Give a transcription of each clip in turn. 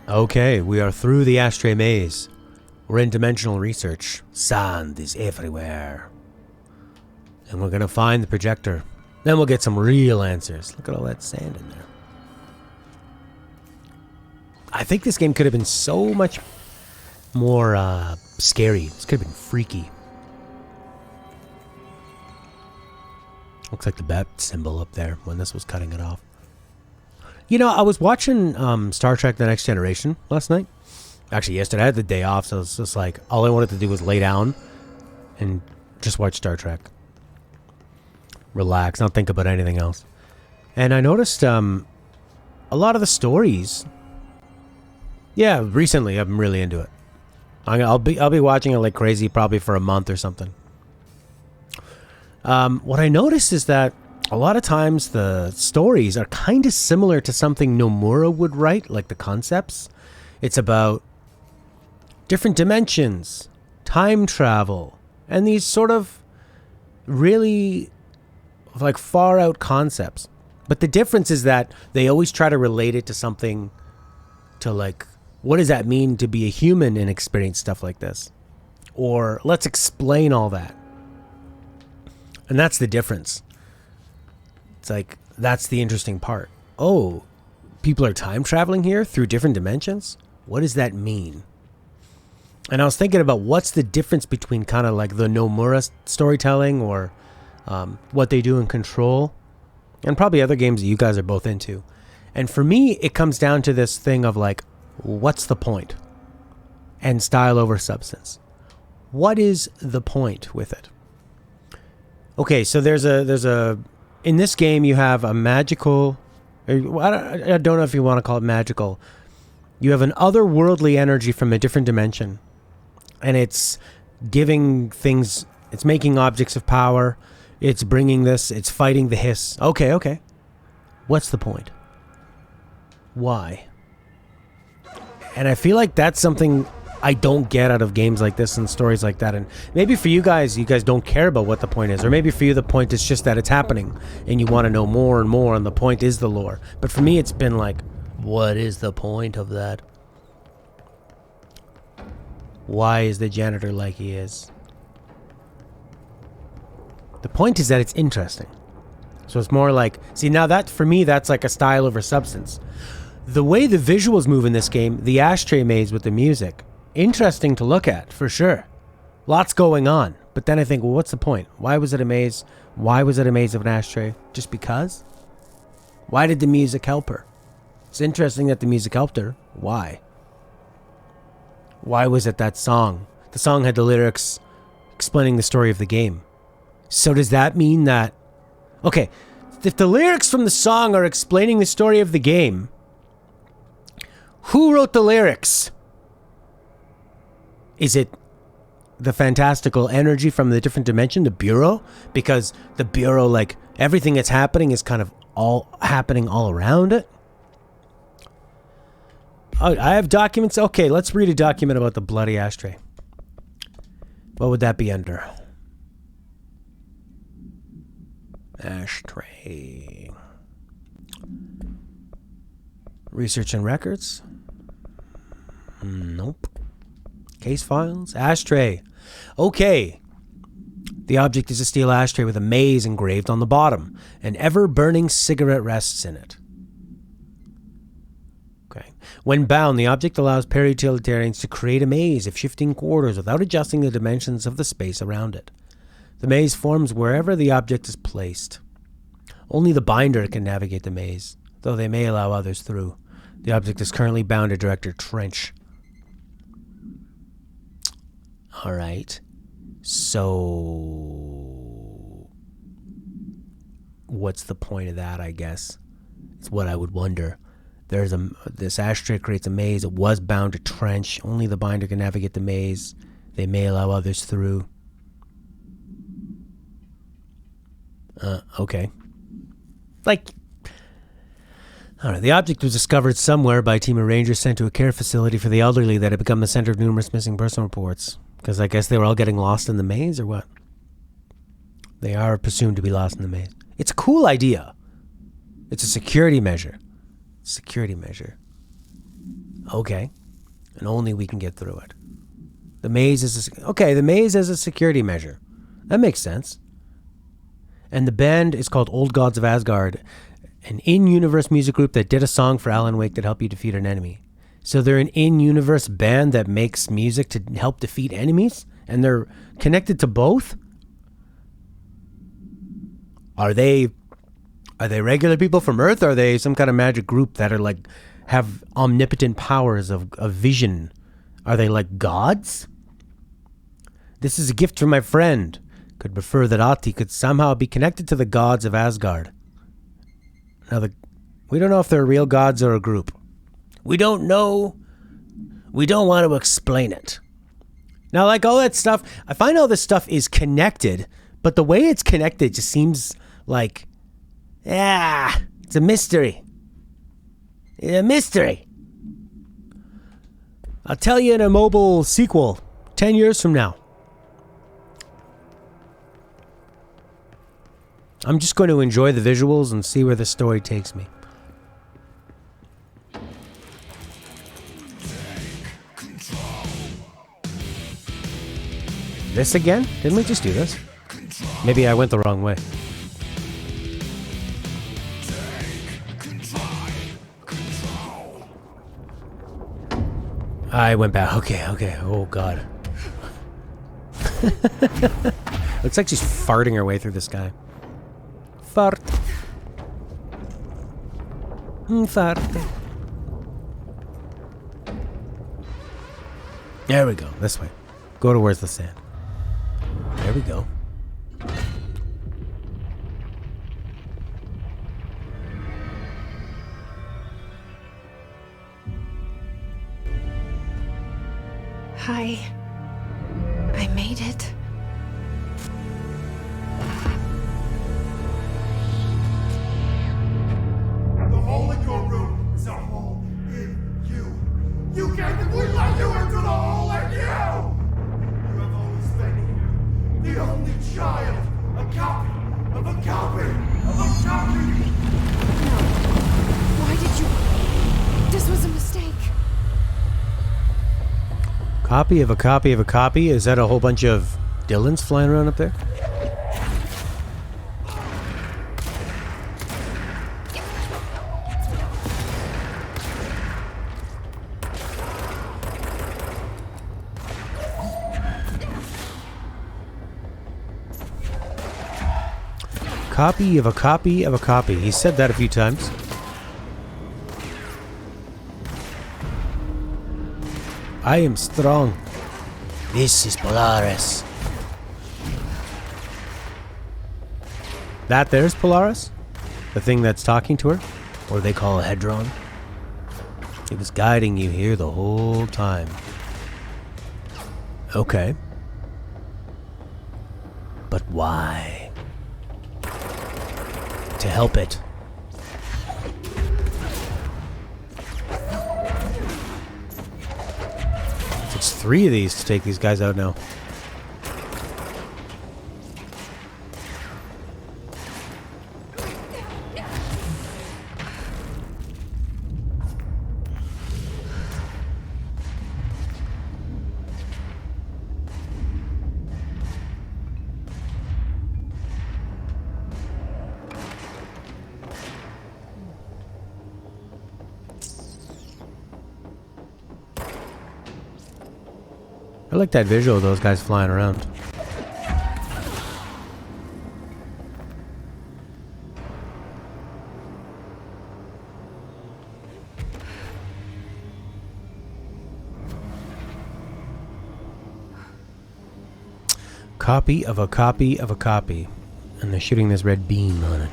Okay, we are through the ashtray maze. We're in dimensional research. Sand is everywhere. And we're gonna find the projector. Then we'll get some real answers. Look at all that sand in there. I think this game could have been so much more scary. This could have been freaky. Looks like the bat symbol up there when this was cutting it off. You know, I was watching Star Trek The Next Generation last night. Actually, yesterday I had the day off, so it's just like, all I wanted to do was lay down and just watch Star Trek. Relax, not think about anything else. And I noticed a lot of the stories. Yeah, recently I'm really into it. I'll be watching it like crazy probably for a month or something. What I noticed is that a lot of times the stories are kind of similar to something Nomura would write, like the concepts. It's about different dimensions, time travel, and these sort of really like far out concepts. But the difference is that they always try to relate it to something, to like, what does that mean to be a human and experience stuff like this? Or let's explain all that. And that's the difference. It's like, that's the interesting part. Oh, people are time traveling here through different dimensions? What does that mean? And I was thinking about what's the difference between kind of like the Nomura storytelling or what they do in Control, and probably other games that you guys are both into. And for me, it comes down to this thing of like, what's the point? And style over substance. What is the point with it? Okay, so there's a in this game you have a magical, I don't know if you want to call it magical. You have an otherworldly energy from a different dimension, and it's giving things, it's making objects of power, it's bringing this, it's fighting the hiss. Okay. What's the point? Why? And I feel like that's something I don't get out of games like this and stories like that. And maybe for you guys don't care about what the point is. Or maybe for you the point is just that it's happening and you want to know more and more, and the point is the lore. But for me it's been like, what is the point of that? Why is the janitor like he is? The point is that it's interesting. So it's more like, see, now that for me that's like a style over substance. The way the visuals move in this game, the ashtray maze with the music, interesting to look at, for sure. Lots going on. But then I think, well, what's the point? Why was it a maze? Why was it a maze of an ashtray? Just because? Why did the music help her? It's interesting that the music helped her. Why? Why was it that song? The song had the lyrics explaining the story of the game. So does that mean that... Okay, if the lyrics from the song are explaining the story of the game, who wrote the lyrics? Is it the fantastical energy from the different dimension, the Bureau? Because the Bureau, like, everything that's happening is kind of all happening all around it. Oh, I have documents. Okay, let's read a document about the bloody ashtray. What would that be under? Ashtray. Research and records? Nope. Case files? Ashtray. Okay. The object is a steel ashtray with a maze engraved on the bottom. An ever-burning cigarette rests in it. Okay. When bound, the object allows para-utilitarians to create a maze of shifting quarters without adjusting the dimensions of the space around it. The maze forms wherever the object is placed. Only the binder can navigate the maze, though they may allow others through. The object is currently bound to Director Trench. Alright. So... what's the point of that, I guess? It's what I would wonder. This ashtray creates a maze. It was bound to Trench. Only the binder can navigate the maze. They may allow others through. Okay. Like... I don't know. The object was discovered somewhere by a team of rangers sent to a care facility for the elderly that had become the center of numerous missing person reports. Because I guess they were all getting lost in the maze, or what? They are presumed to be lost in the maze. It's a cool idea. It's a security measure. Okay. And only we can get through it. The maze is the maze is a security measure. That makes sense. And the band is called Old Gods of Asgard, an in-universe music group that did a song for Alan Wake that helped you defeat an enemy. So they're an in-universe band that makes music to help defeat enemies, and they're connected to both? Are they regular people from Earth? Or are they some kind of magic group that are like have omnipotent powers of vision? Are they like gods? This is a gift from my friend. Could prefer that Ati could somehow be connected to the gods of Asgard. Now we don't know if they're real gods or a group. We don't know. We don't want to explain it. Now, like all that stuff, I find all this stuff is connected, but the way it's connected just seems like, it's a mystery. It's a mystery. I'll tell you in a mobile sequel 10 years from now. I'm just going to enjoy the visuals and see where the story takes me. This again? Didn't we just do this? Maybe I went the wrong way. I went back. Okay. Oh, God. Looks like she's farting her way through this guy. Fart. Fart. There we go. This way. Go to where's the sand. There we go. Hi. I made it. The hole in your room is a hole in you. You can't think we let you into the hole in you! You have always been here. The only child. A copy of a copy of a copy! No. Why did you... This was a mistake. Copy of a copy of a copy? Is that a whole bunch of Dylans flying around up there? Copy of a copy of a copy. He said that a few times. I am strong. This is Polaris. That there's Polaris? The thing that's talking to her? Or they call a Hedron? It was guiding you here the whole time. Okay. But why? To help it. It's 3 of these to take these guys out now. I like that visual of those guys flying around. Copy of a copy of a copy. And they're shooting this red beam on it.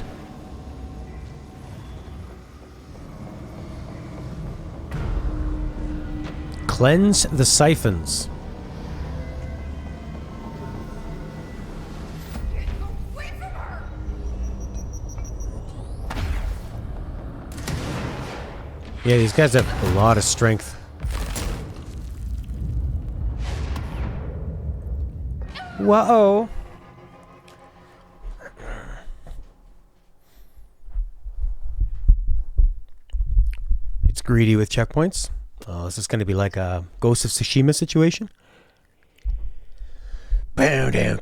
Cleanse the siphons. Yeah, these guys have a lot of strength. Whoa. It's greedy with checkpoints. Oh, is this going to be like a Ghost of Tsushima situation? Bow down,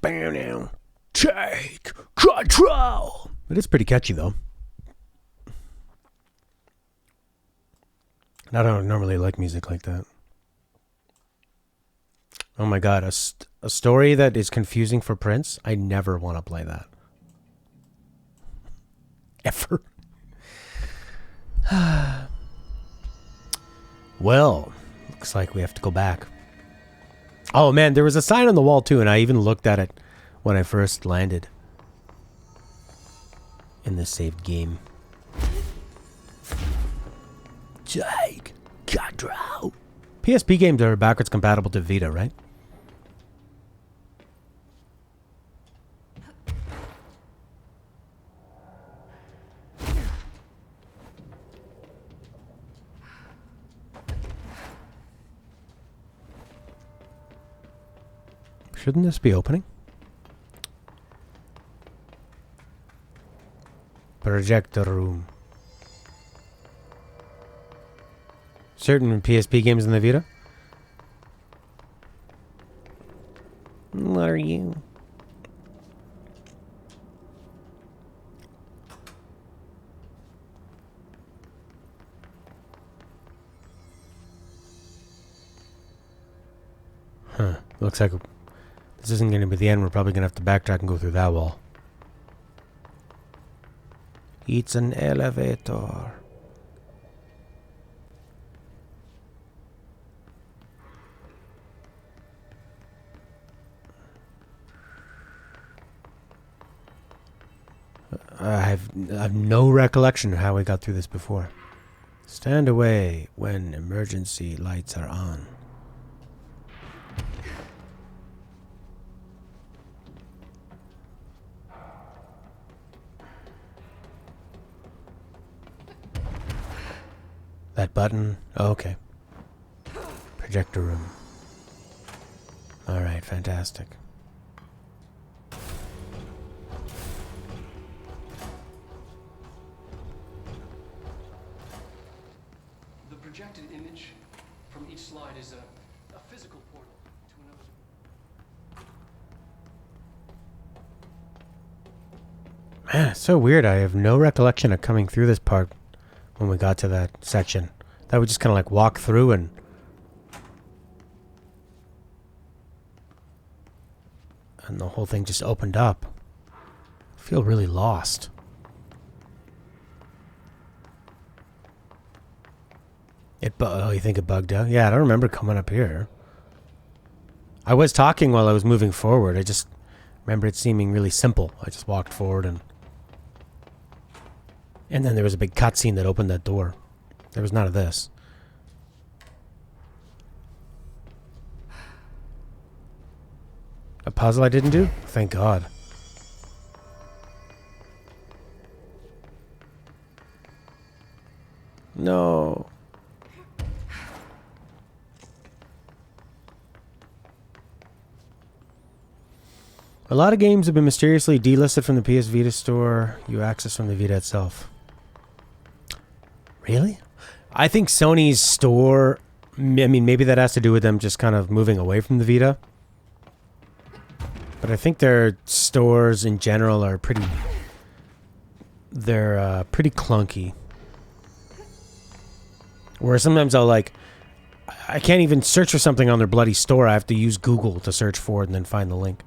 bow down. Take control. It is pretty catchy, though. I don't normally like music like that. Oh my god, a story that is confusing for Prince? I never want to play that. Ever. Well, looks like we have to go back. Oh man, there was a sign on the wall too, and I even looked at it when I first landed in this saved game. Take control. PSP games are backwards compatible to Vita, right? Shouldn't this be opening? Projector room. Certain PSP games in the Vita? What are you? Huh. Looks like this isn't going to be the end. We're probably going to have to backtrack and go through that wall. It's an elevator. I have no recollection of how we got through this before. Stand away when emergency lights are on. That button? Oh, okay. Projector room. Alright, fantastic. The projected image from each slide is a physical portal to another. Man, it's so weird. I have no recollection of coming through this part when we got to that section. That would just kind of like walk through and the whole thing just opened up. I feel really lost. Oh, you think it bugged out? Yeah, I don't remember coming up here. I was talking while I was moving forward. I just remember it seeming really simple. I just walked forward and then there was a big cutscene that opened that door. There was none of this. A puzzle I didn't do? Thank God. No. A lot of games have been mysteriously delisted from the PS Vita store. You access from the Vita itself. Really? I think Sony's store, I mean, maybe that has to do with them just kind of moving away from the Vita. But I think their stores in general are pretty clunky. Where sometimes I can't even search for something on their bloody store. I have to use Google to search for it and then find the link.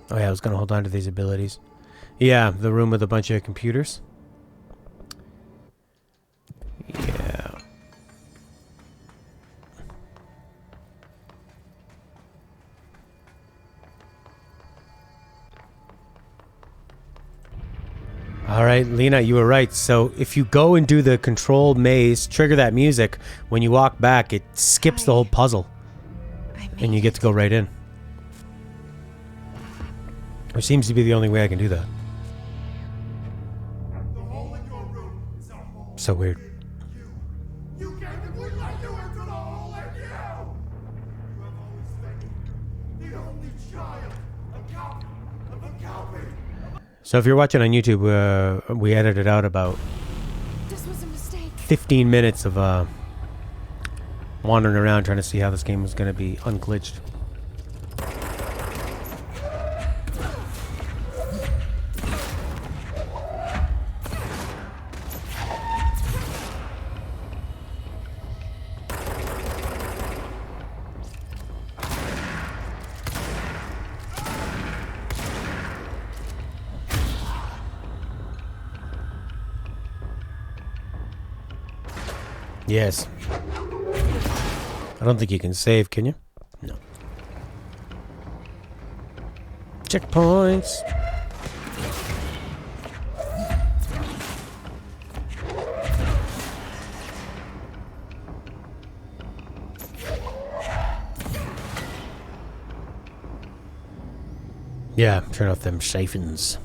Oh yeah, I was going to hold on to these abilities. Yeah, the room with a bunch of computers. Yeah. Alright, Lena, you were right. So if you go and do the control maze, trigger that music, when you walk back, it skips the whole puzzle. And you get to go right in. Which seems to be the only way I can do that. The hole in your room is a hole. So weird. You came and we let you into the hole, and you have always been the only child. child. A copy of a copy. So if you're watching on YouTube, we edited out about This was a mistake. 15 minutes of wandering around trying to see how this game was going to be unglitched. Yes. I don't think you can save, can you? No. Checkpoints. Yeah, turn off them siphons.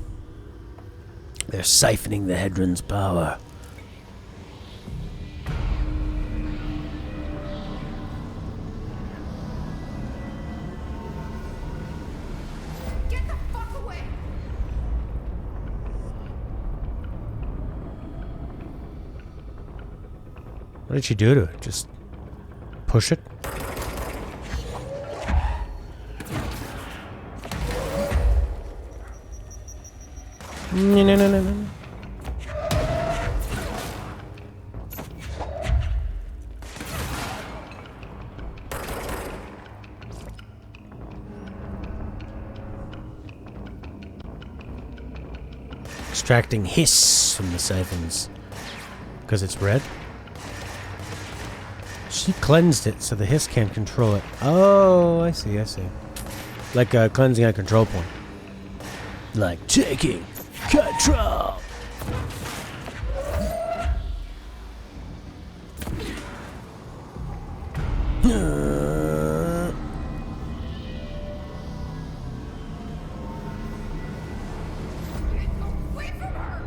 They're siphoning the Hedron's power. Get the fuck away! What did she do to it? Just push it? No. Extracting hiss from the siphons. Because it's red? She cleansed it so the hiss can't control it. Oh, I see. Like cleansing a control point. Like taking control. Away from her!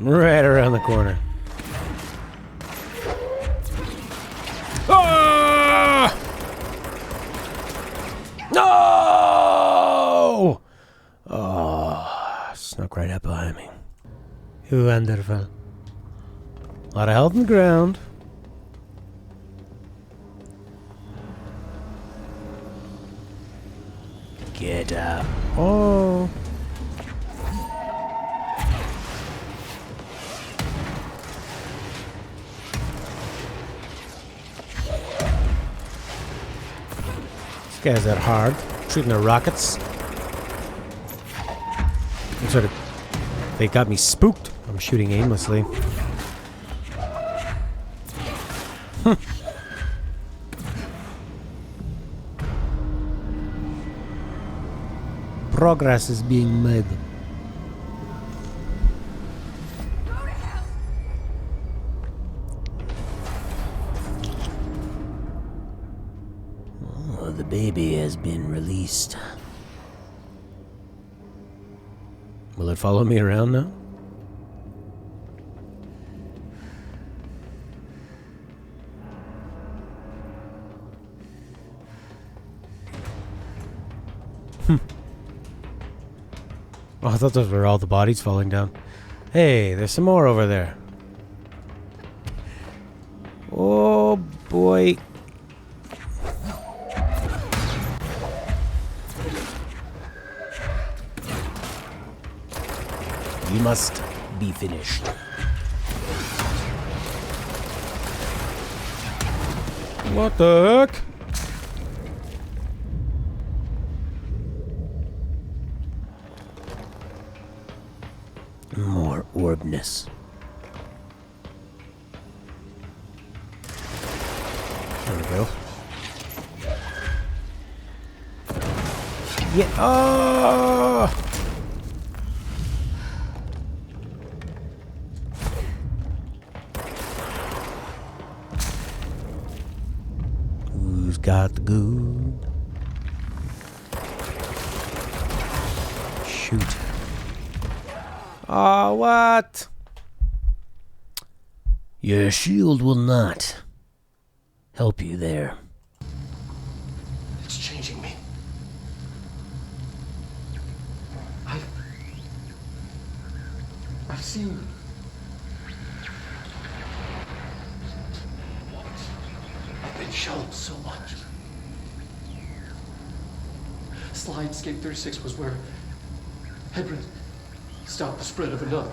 Right around the corner. Ah! No! Oh, snuck right up behind me. Wonderful. A lot of health on the ground. Get up. Oh. These guys are hard. Shooting their rockets. They got me spooked. I'm shooting aimlessly. Progress is being made. Oh, the baby has been released. Will it follow me around now? Oh, I thought those were all the bodies falling down. Hey, there's some more over there. Oh boy. You must be finished. What the heck? More orbness. There we go. Yeah. Oh! got the good. Shoot. Oh, what? Your shield will not help you there. It's changing me. I've seen. I've been shown so much. Slidescape 36 was where Hedron stopped the spread of another.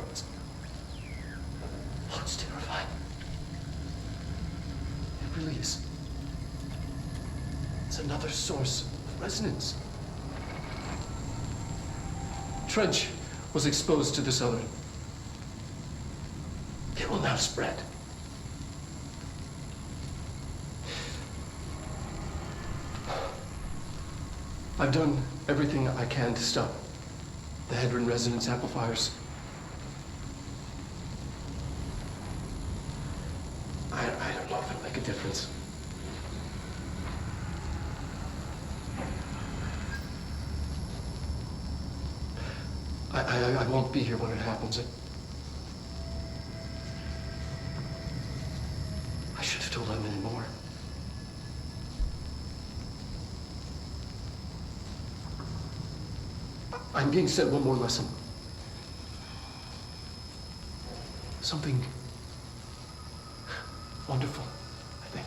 Oh, it's terrifying. It really is. It's another source of resonance. Trench was exposed to this other. It will now spread. I've done everything I can to stop the Hedron resonance amplifiers. I don't know if it'll make a difference. I won't be here when it happens. I should have told Emily more. I'm being sent one more lesson. Something wonderful, I think.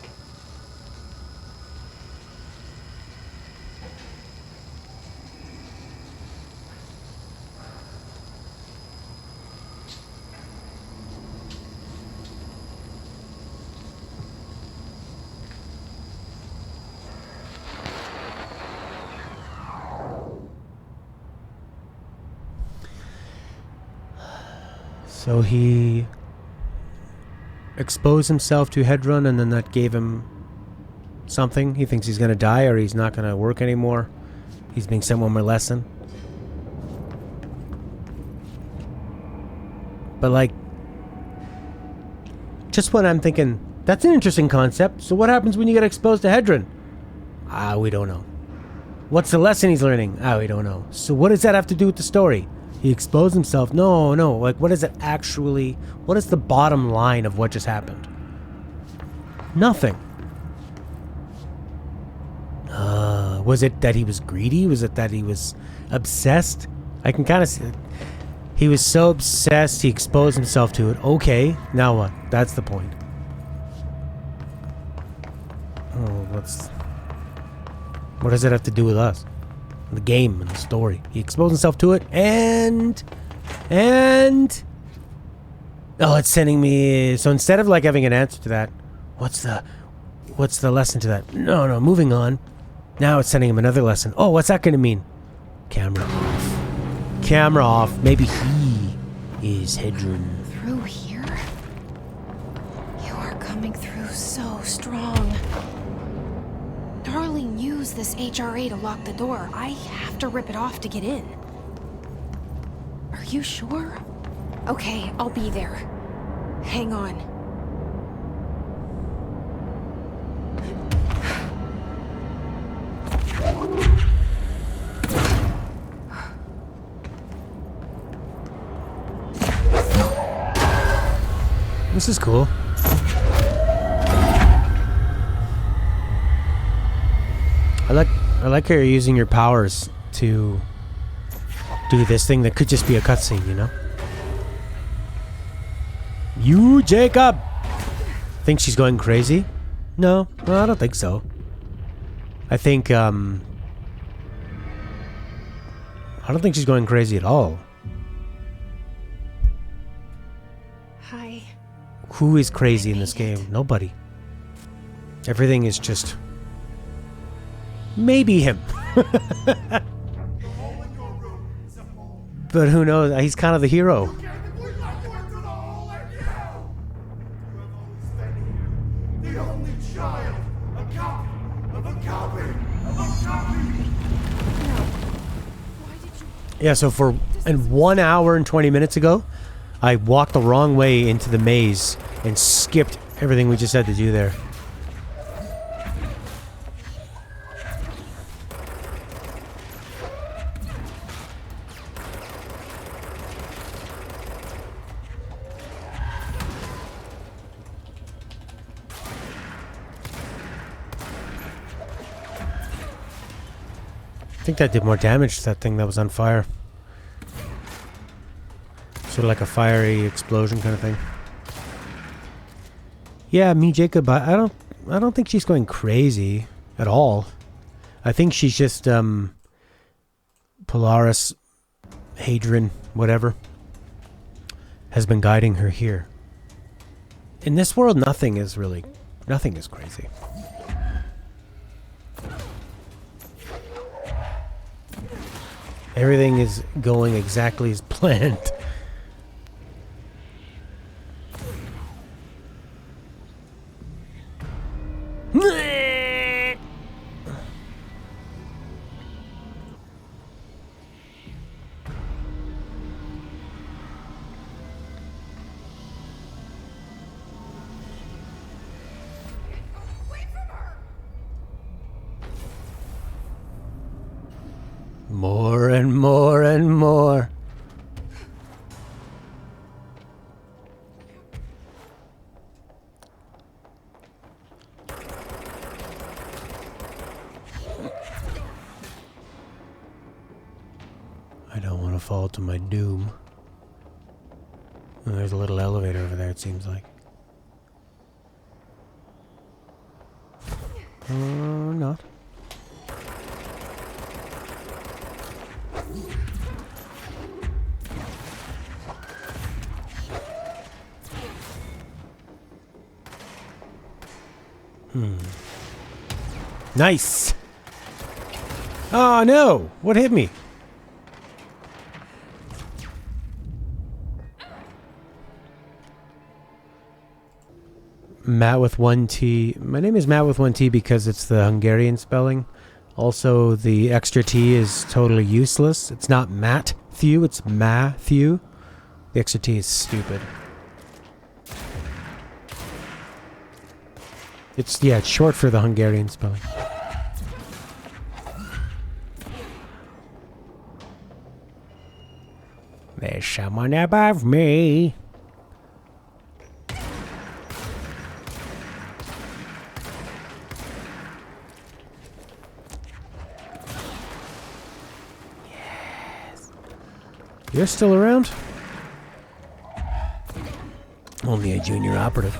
So he exposed himself to Hedron, and then that gave him something. He thinks he's going to die, or he's not going to work anymore. He's being sent one more lesson. But like, just when I'm thinking, that's an interesting concept. So what happens when you get exposed to Hedron? We don't know. What's the lesson he's learning? We don't know. So what does that have to do with the story? He exposed himself. No. Like, what is it actually? What is the bottom line of what just happened? Nothing. Was it that he was greedy? Was it that he was obsessed? I can kind of see it. He was so obsessed, he exposed himself to it. Okay, now what? That's the point. What does it have to do with us? The game and the story. He exposed himself to it, and it's sending me. So instead of like having an answer to that, what's the lesson to that? No, moving on. Now it's sending him another lesson. Oh, what's that going to mean? Camera off. Maybe he is Hedron. Through here? You are coming through so strong. Darling used this HRA to lock the door. I have to rip it off to get in. Are you sure? Okay, I'll be there. Hang on. This is cool. I like how you're using your powers to do this thing that could just be a cutscene, you know? You, Jacob! Think she's going crazy? No, I don't think so. I think, I don't think she's going crazy at all. Hi. Who is crazy in this game? Nobody. Everything is just... maybe him. But who knows? He's kind of the hero. Yeah, so and 1 hour and 20 minutes ago, I walked the wrong way into the maze and skipped everything we just had to do there. I think that did more damage to that thing that was on fire. Sort of like a fiery explosion kind of thing. Yeah, me, Jacob, I don't think she's going crazy at all. I think she's just, Polaris, Hadron, whatever, has been guiding her here. In this world, nothing is crazy. Everything is going exactly as planned. More and more and more. I don't want to fall to my doom. Oh, there's a little elevator over there, it seems like. Or not. Nice! Oh no! What hit me? Matt with 1T. My name is Matt with 1T because it's the Hungarian spelling. Also, the extra T is totally useless. It's not Matthew, it's Matthew. The extra T is stupid. It's short for the Hungarian spelling. There's someone above me. Yes. You're still around? Only a junior operative.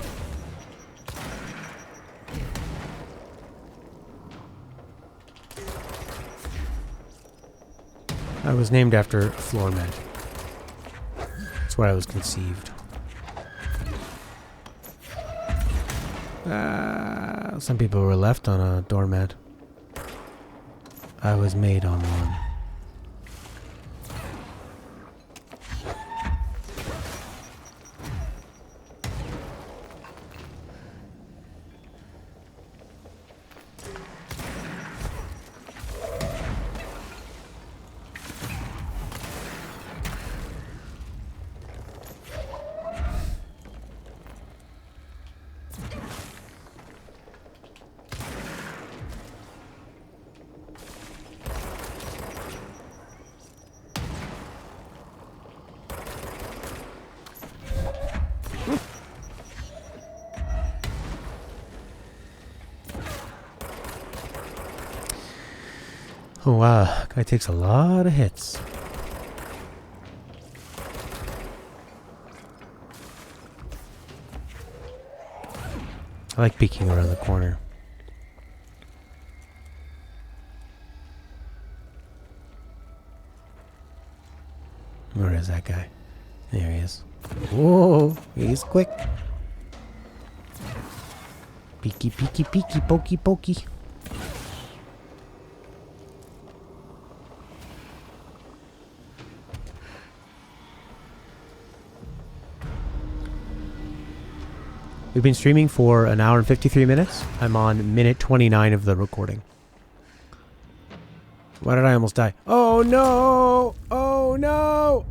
I was named after a floor mat. That's where I was conceived. Some people were left on a doormat. I was made on one. Oh wow, guy takes a lot of hits. I like peeking around the corner. Where is that guy? There he is. Whoa, he's quick. Peeky, peeky, peeky, pokey, pokey. We've been streaming for an hour and 53 minutes. I'm on minute 29 of the recording. Why did I almost die? Oh no! Oh no!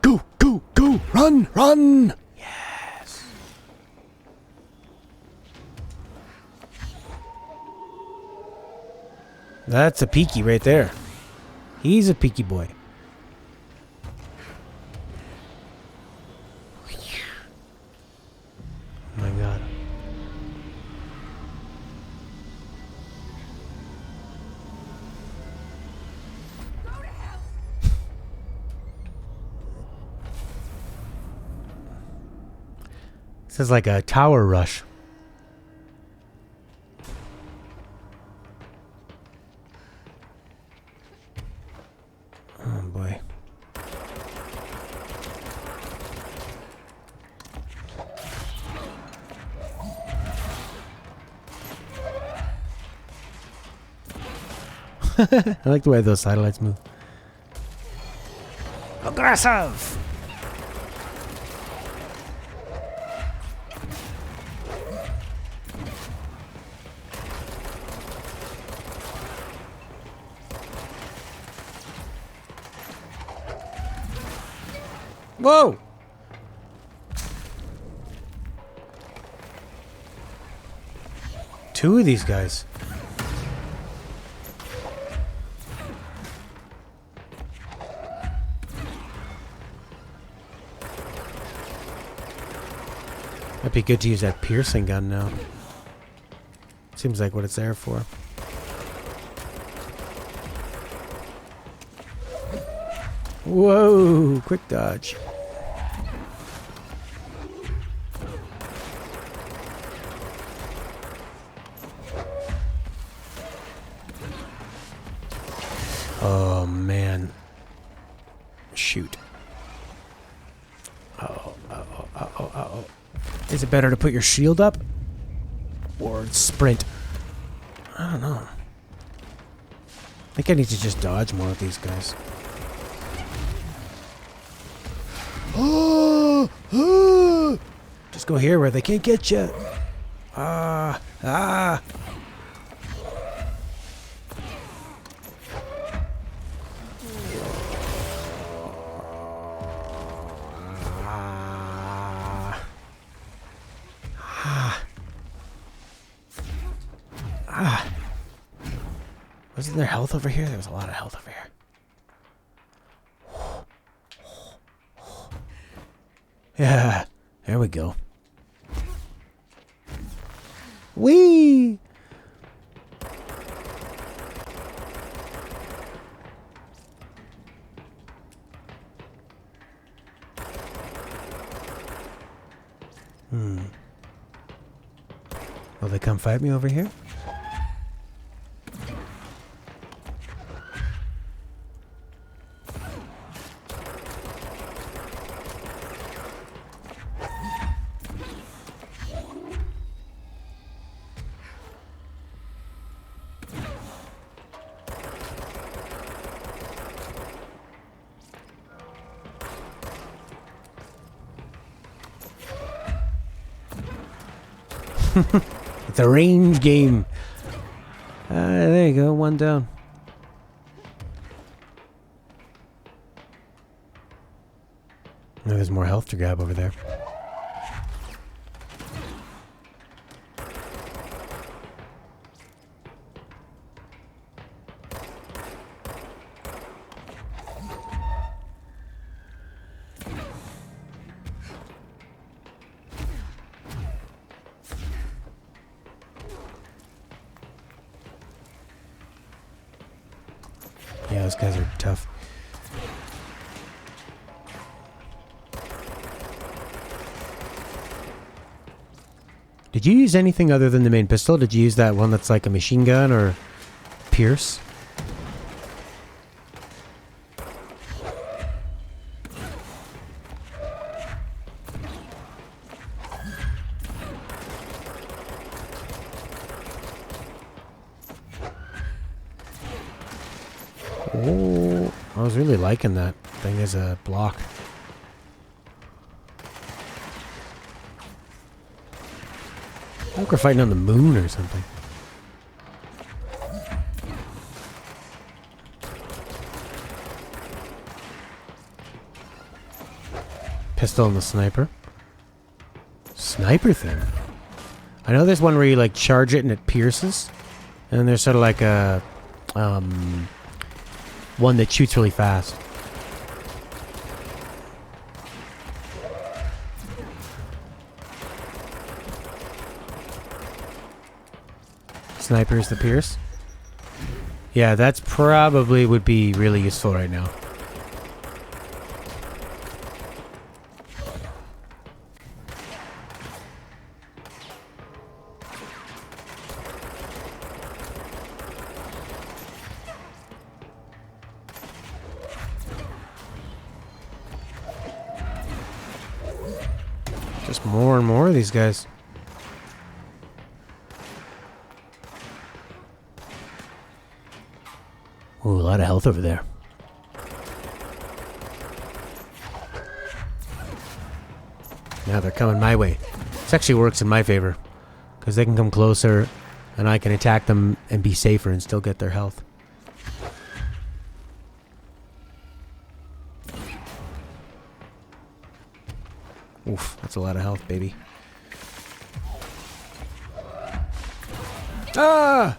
Go! Go! Go! Run! Run! Yes! That's a peaky right there. He's a peaky boy. Oh my god. This is like a tower rush. Oh boy. I like the way those satellites move. Aggressive! Whoa! Two of these guys. Might be good to use that piercing gun now. Seems like what it's there for. Whoa! Quick dodge. Oh man. Shoot. Uh-oh, uh-oh, uh-oh, uh-oh. Is it better to put your shield up? Or sprint? I don't know. I think I need to just dodge more of these guys. Just go here where they can't get you. Wasn't there health over here? There was a lot of health over here. Yeah, there we go. Whee! Will they come fight me over here? It's a range game. There you go, one down. Oh, there's more health to grab over there. Yeah, those guys are tough. Did you use anything other than the main pistol? Did you use that one that's like a machine gun or pierce? Oh, I was really liking that thing as a block. I think we're fighting on the moon or something. Pistol and the sniper. Sniper thing. I know there's one where you like charge it and it pierces. And then there's sort of like a one that shoots really fast. Sniper is the pierce. Yeah, that's probably would be really useful right now. Just more and more of these guys. Ooh, a lot of health over there. Now they're coming my way. This actually works in my favor, because they can come closer and I can attack them and be safer and still get their health. Oof, that's a lot of health, baby. Ah!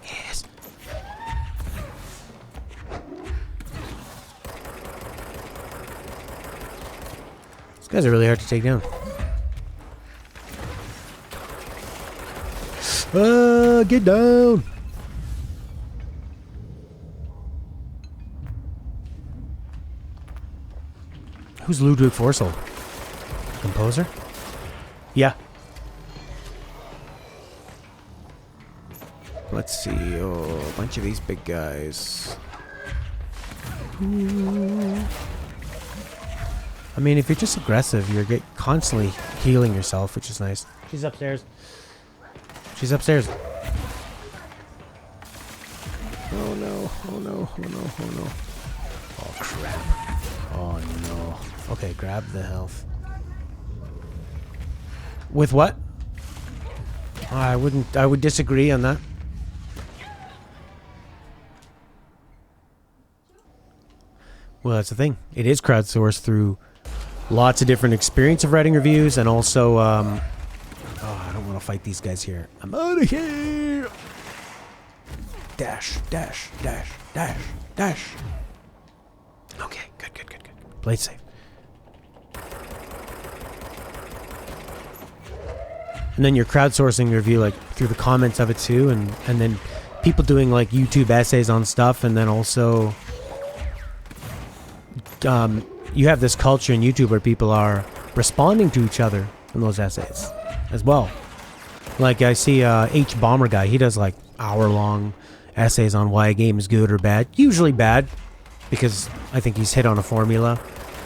Yes. These guys are really hard to take down. Get down! Who's Ludwig Forssell? Composer? Yeah. Let's see. Oh, a bunch of these big guys. Ooh. I mean, if you're just aggressive, you're constantly healing yourself, which is nice. She's upstairs. She's upstairs. Oh no, oh no, oh no, oh no. Oh crap. Oh no. Okay, grab the health. With what? I would disagree on that. Well, that's the thing. It is crowdsourced through lots of different experience of writing reviews, and also, oh, I don't want to fight these guys here. I'm out of here! Dash, dash, dash, dash, dash. Okay, good, good, good, good. Play safe. And then you're crowdsourcing your review, like, through the comments of it, too, and then people doing, like, YouTube essays on stuff, and then also, you have this culture in YouTube where people are responding to each other in those essays as well. Like, I see H Bomber guy, he does, like, hour-long essays on why a game is good or bad. Usually bad, because I think he's hit on a formula.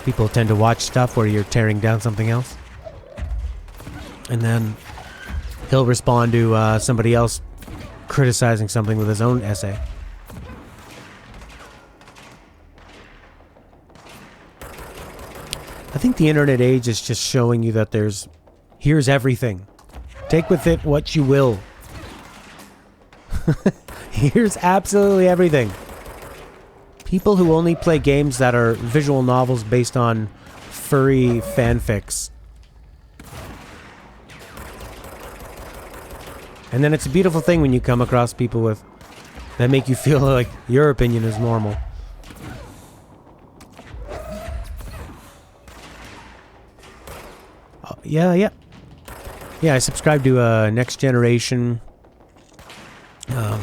People tend to watch stuff where you're tearing down something else. And then he'll respond to somebody else criticizing something with his own essay. I think the internet age is just showing you that here's everything. Take with it what you will. Here's absolutely everything. People who only play games that are visual novels based on furry fanfics. And then it's a beautiful thing when you come across people that make you feel like your opinion is normal. Yeah, I subscribe to Next Generation. I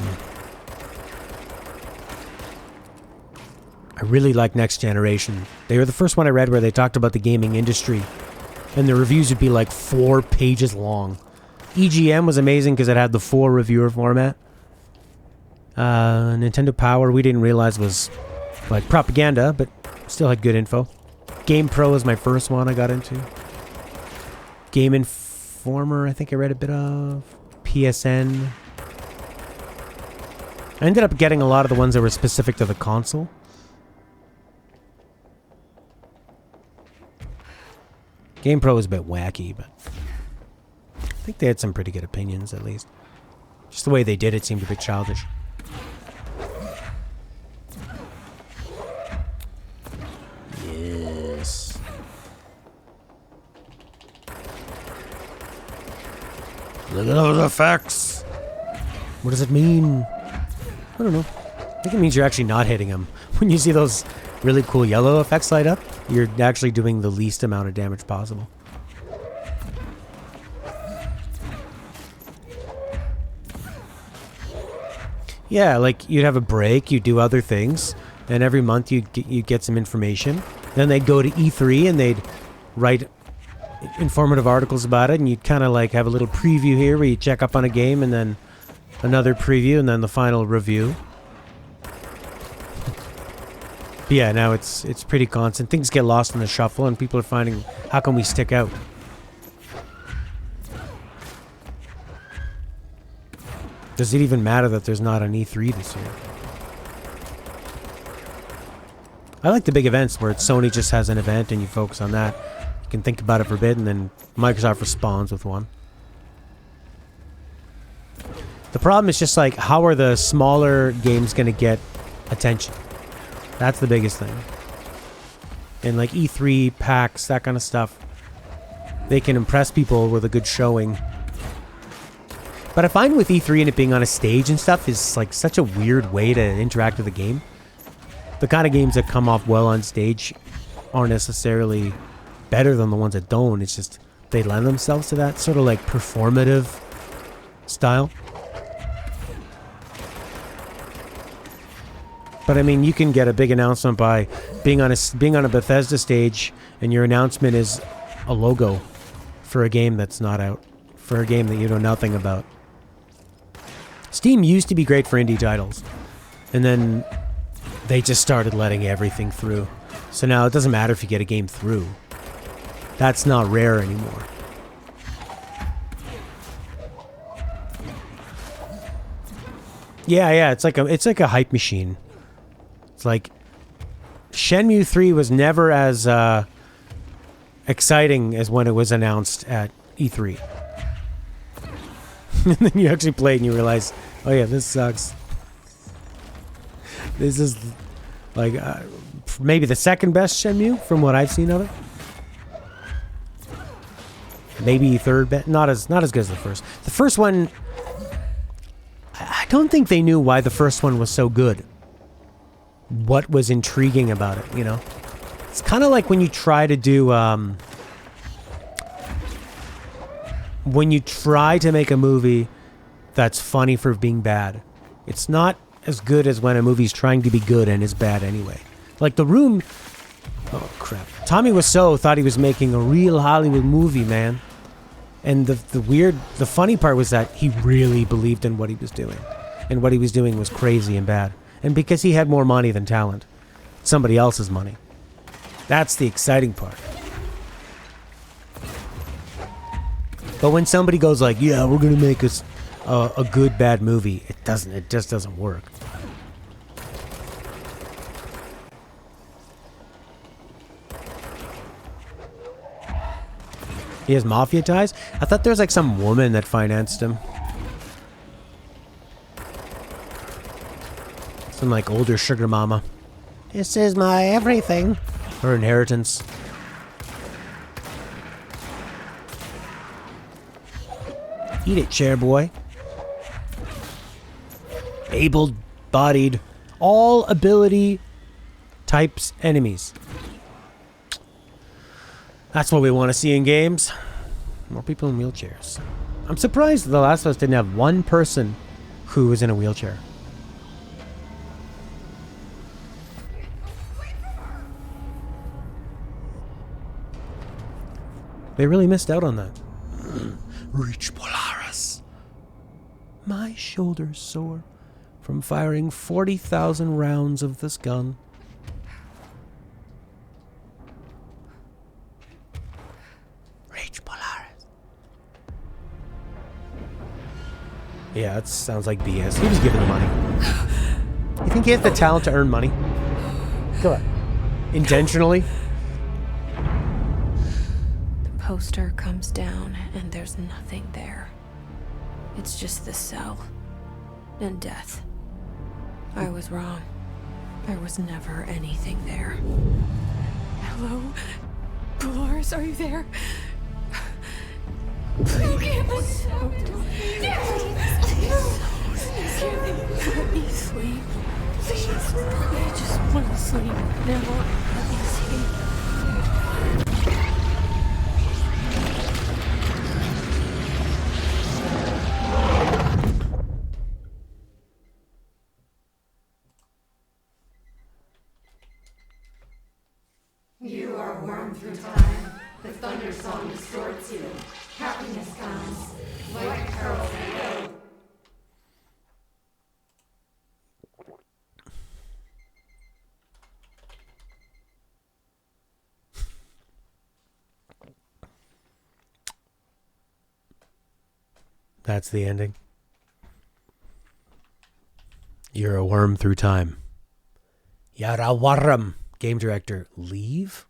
really like Next Generation. They were the first one I read where they talked about the gaming industry, and the reviews would be like 4 pages long. EGM was amazing because it had the full reviewer format. Nintendo Power, we didn't realize was like propaganda, but still had good info. Game Pro was my first one I got into. Game Informer, I think I read a bit of. PSN. I ended up getting a lot of the ones that were specific to the console. Game Pro was a bit wacky, but I think they had some pretty good opinions, at least. Just the way they did it seemed a bit childish. Yes. Look at those effects! What does it mean? I don't know. I think it means you're actually not hitting them. When you see those really cool yellow effects light up, you're actually doing the least amount of damage possible. Yeah, like you'd have a break, you'd do other things, and every month you'd get some information. Then they'd go to E3 and they'd write informative articles about it, and you'd kind of like have a little preview here where you check up on a game, and then another preview, and then the final review. But yeah, now it's pretty constant. Things get lost in the shuffle, and people are finding, how can we stick out? Does it even matter that there's not an E3 this year? I like the big events where Sony just has an event and you focus on that. You can think about it for a bit, and then Microsoft responds with one. The problem is just like, how are the smaller games going to get attention? That's the biggest thing. And like E3, PAX, that kind of stuff, they can impress people with a good showing. But I find with E3 and it being on a stage and stuff is like such a weird way to interact with the game. The kind of games that come off well on stage aren't necessarily better than the ones that don't. It's just they lend themselves to that sort of like performative style. But I mean, you can get a big announcement by being on a Bethesda stage, and your announcement is a logo for a game that's not out, for a game that you know nothing about. Steam used to be great for indie titles, and then they just started letting everything through. So now it doesn't matter if you get a game through. That's not rare anymore. Yeah, it's like a hype machine. It's like Shenmue 3 was never as exciting as when it was announced at E3. And then you actually play it and you realize, oh yeah, this sucks. This is like maybe the second best Shenmue from what I've seen of it. Maybe third best. Not as good as the first. The first one, I don't think they knew why the first one was so good. What was intriguing about it, you know? It's kind of like when you try to do when you try to make a movie that's funny for being bad. It's not as good as when a movie's trying to be good and is bad anyway. Like The Room. Oh crap. Tommy Wiseau thought he was making a real Hollywood movie, man. And the funny part was that he really believed in what he was doing. And what he was doing was crazy and bad. And because he had more money than talent. Somebody else's money. That's the exciting part. But when somebody goes like, yeah, we're going to make us a good bad movie, it just doesn't work. He has mafia ties? I thought there was like some woman that financed him. Some like older sugar mama. This is my everything. Her inheritance. Eat it, chair boy. Able-bodied, all ability types enemies. That's what we want to see in games. More people in wheelchairs. I'm surprised The Last of Us didn't have one person who was in a wheelchair. They really missed out on that. Reach Polaris. My shoulders sore from firing 40,000 rounds of this gun. Reach Polaris. Yeah, that sounds like BS. He was given the money. You think he has the talent to earn money? Come on. Intentionally? Poster comes down and there's nothing there. It's just the cell and death. I was wrong. There was never anything there. Hello? Polaris, are you there? Please give us out. Let me sleep. Please. I just want to sleep now. Let me sleep. You are worn through time, The thunder song distorts you. Happiness comes. White pearls will. That's the ending. You're a worm through time. You're a worm. Game director, leave?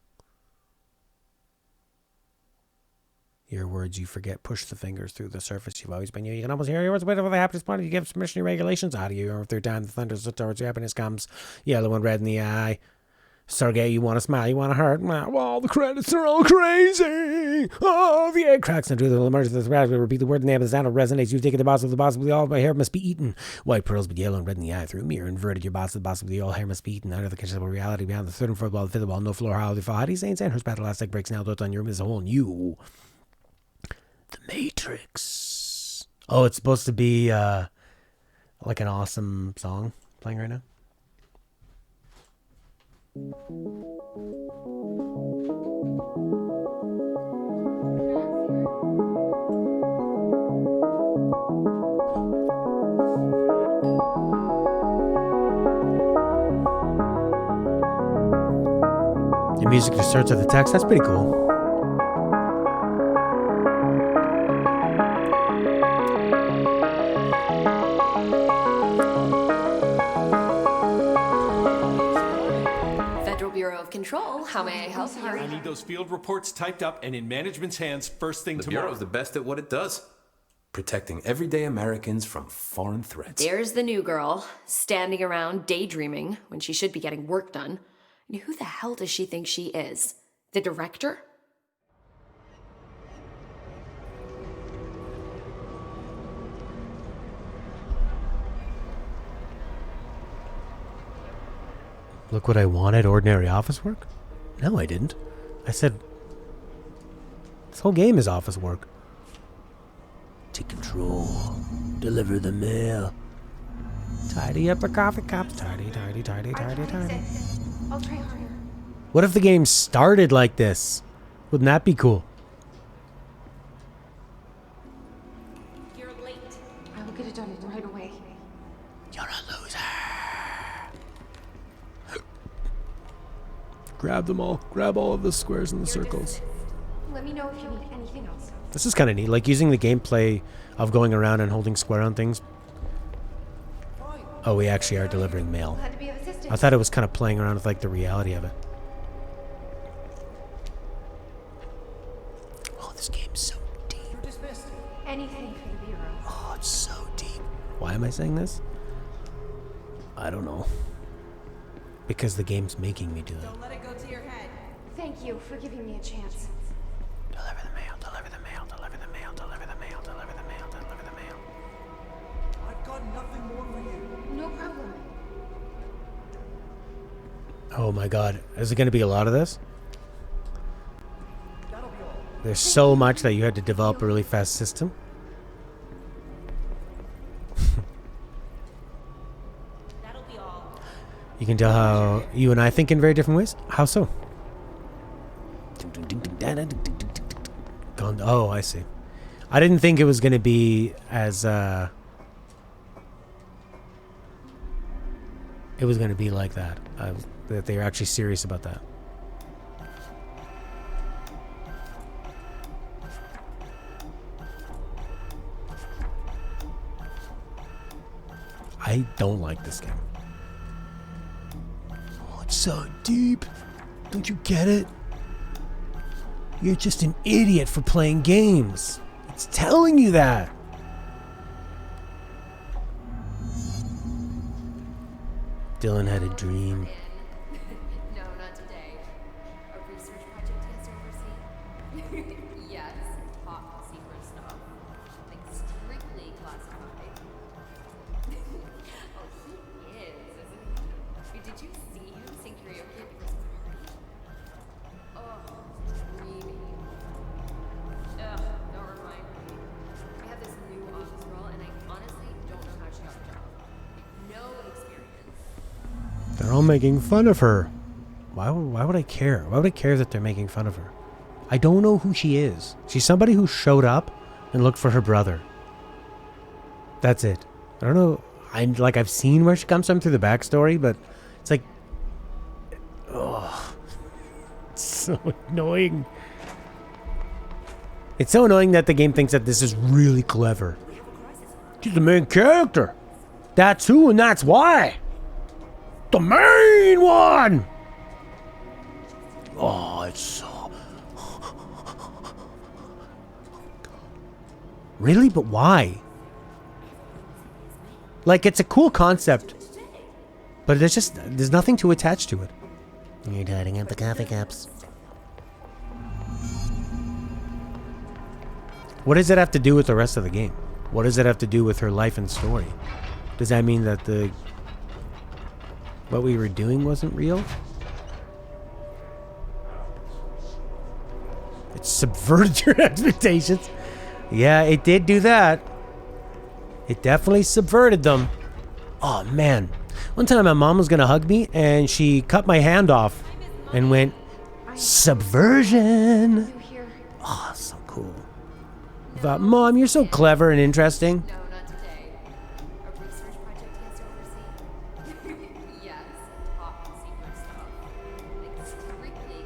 Your words you forget. Push the fingers through the surface you've always been. You can almost hear your words. Whatever the happiness point, you give submission regulations out of you. Through time, the thunder towards your happiness comes. Yellow and red in the eye. Sergey, you want to smile, you want to hurt. Well, the credits are all crazy. Oh, the egg cracks into the emerges of the rabbit. Repeat the word, the name of the sound resonates. You've taken the boss of the all. My hair must be eaten. White pearls, but yellow and red in the eye. Through a mirror, inverted. Your boss of the all. Hair must be eaten. Under the conceivable reality beyond the third and fourth wall, the fifth wall. No floor, how do you fall? How do you say insane? Her battle elastic breaks now. Dot on your room is a whole new. The Matrix. Oh, it's supposed to be like an awesome song playing right now. The music just starts with the text. That's pretty cool. Control. How may I help you? I need those field reports typed up and in management's hands first thing tomorrow. The Bureau is the best at what it does. Protecting everyday Americans from foreign threats. There's the new girl, standing around daydreaming when she should be getting work done. And who the hell does she think she is? The director? Look what I wanted, ordinary office work? No, I didn't. I said, this whole game is office work. Take control. Deliver the mail. Tidy up the coffee cups. Tidy. I'll try harder. What if the game started like this? Wouldn't that be cool? You're late. I will get it done right away. You're a loser. Grab them all. Grab all of the squares and the circles. Let me know if you need anything else. This is kind of neat. Like using the gameplay of going around and holding square on things. Oh, we actually are delivering mail. Glad to be of assistance. I thought it was kind of playing around with like the reality of it. Oh, this game's so deep. Anything for the Bureau. Oh, it's so deep. Why am I saying this? I don't know. Because the game's making me do it. Don't let it go to your head. Thank you for giving me a chance. Deliver the mail, deliver the mail, deliver the mail, deliver the mail, deliver the mail, deliver the mail. I've got nothing more for you. No problem. Oh my god. Is it going to be a lot of this? That'll be all. There's so much that you had to develop a really fast system. That'll be all. You can tell how you and I think in very different ways. How so? Oh, I see. I didn't think it was going to be as it was going to be like that. That they were actually serious about that. I don't like this game. Oh, it's so deep. Don't you get it? You're just an idiot for playing games. It's telling you that. Dylan had a dream. No, not today. A research project he has to oversee? Yes, top secret stuff. Like strictly classified. Oh, he is, isn't he? Did you see him sing karaoke at Christmas party? Oh, dreamy. Ugh, don't remind me. I have this new office role, and I honestly don't know how she got the job. No experience. They're all making fun of her. Why would I care? Why would I care that they're making fun of her? I don't know who she is. She's somebody who showed up and looked for her brother. That's it. I don't know. I've seen where she comes from through the backstory, but it's like, oh, it's so annoying. It's so annoying that the game thinks that this is really clever. She's the main character. That's who and that's why. The main one. Oh, it's so... Really? But why? Like, it's a cool concept. But there's nothing to attach to it. You're tidying up the coffee cups. What does it have to do with the rest of the game? What does it have to do with her life and story? Does that mean that what we were doing wasn't real? It subverted your expectations. Yeah, it did do that. It definitely subverted them. Oh, man. One time my mom was going to hug me, and she cut my hand off and went, subversion. Oh, so cool. I thought, Mom, you're so clever and interesting. No, not today. A research project he has to oversee. Yes, top secret stuff. Like strictly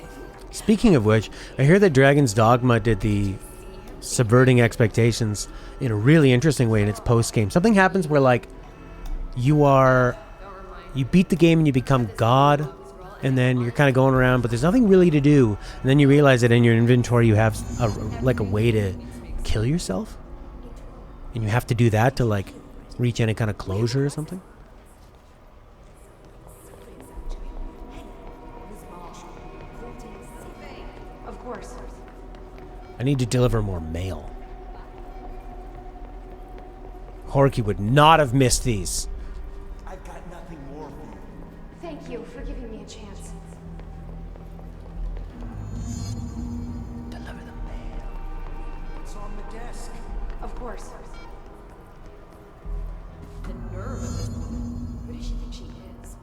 classified. Speaking of which, I hear that Dragon's Dogma did the subverting expectations in a really interesting way in its post-game. Something happens where, like, you beat the game and you become God, and then you're kind of going around, but there's nothing really to do. And then you realize that in your inventory you have a way to kill yourself, and you have to do that to, like, reach any kind of closure or something. Of course. I need to deliver more mail. Horky would not have missed these. I've got nothing more for you. Thank you for giving me a chance. Deliver the mail. It's on the desk. Of course. The nerve of this woman. Who does she think she is?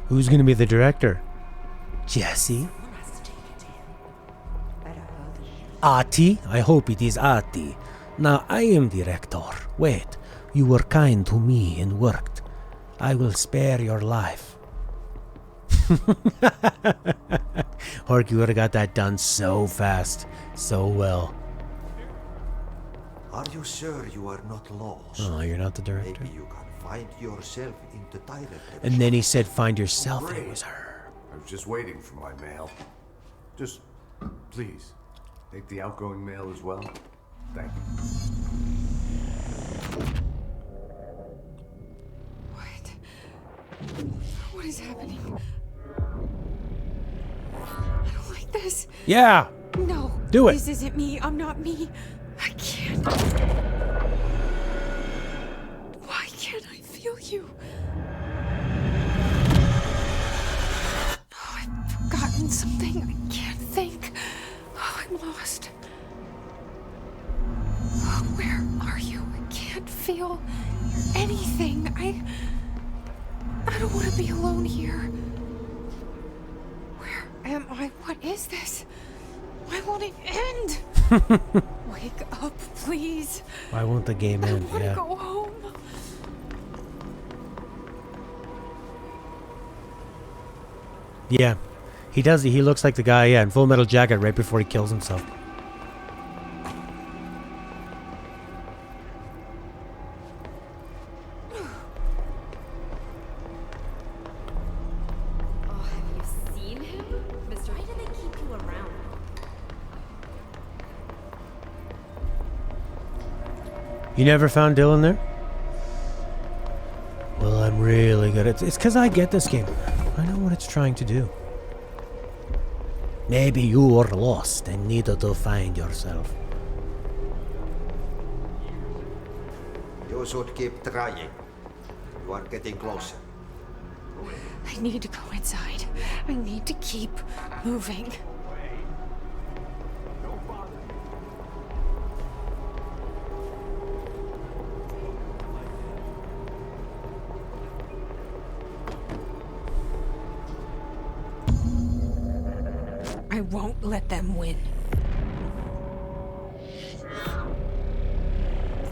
Who's gonna be the director? Jesse? Ati? I hope it is Ati. Now I am director. Wait, you were kind to me and worked. I will spare your life. Horky would have got that done so fast, so well. Are you sure you are not lost? Oh, you're not the director? Maybe you can find yourself in the direct. And then he said, find yourself. It was her. I was just waiting for my mail. Just, please, take the outgoing mail as well. Thank you. What is happening? I don't like this. Yeah. No. Do it. This isn't me. I'm not me. I can't. Why can't I feel you? Oh, I've forgotten something. I can't think. Oh, I'm lost. Oh, where are you? I can't feel anything. I don't want to be alone here. Where am I? What is this? Why won't it end? Wake up, please. Why won't the game end? I want to Yeah. go home. Yeah. He does. He looks like the guy, in Full Metal Jacket right before he kills himself. Oh, have you seen him? Mr. Why do they keep you around? You never found Dylan there? Well, I'm really good at it's because I get this game. I know what it's trying to do. Maybe you were lost and needed to find yourself. You should keep trying. You are getting closer. I need to go inside. I need to keep moving. I won't let them win.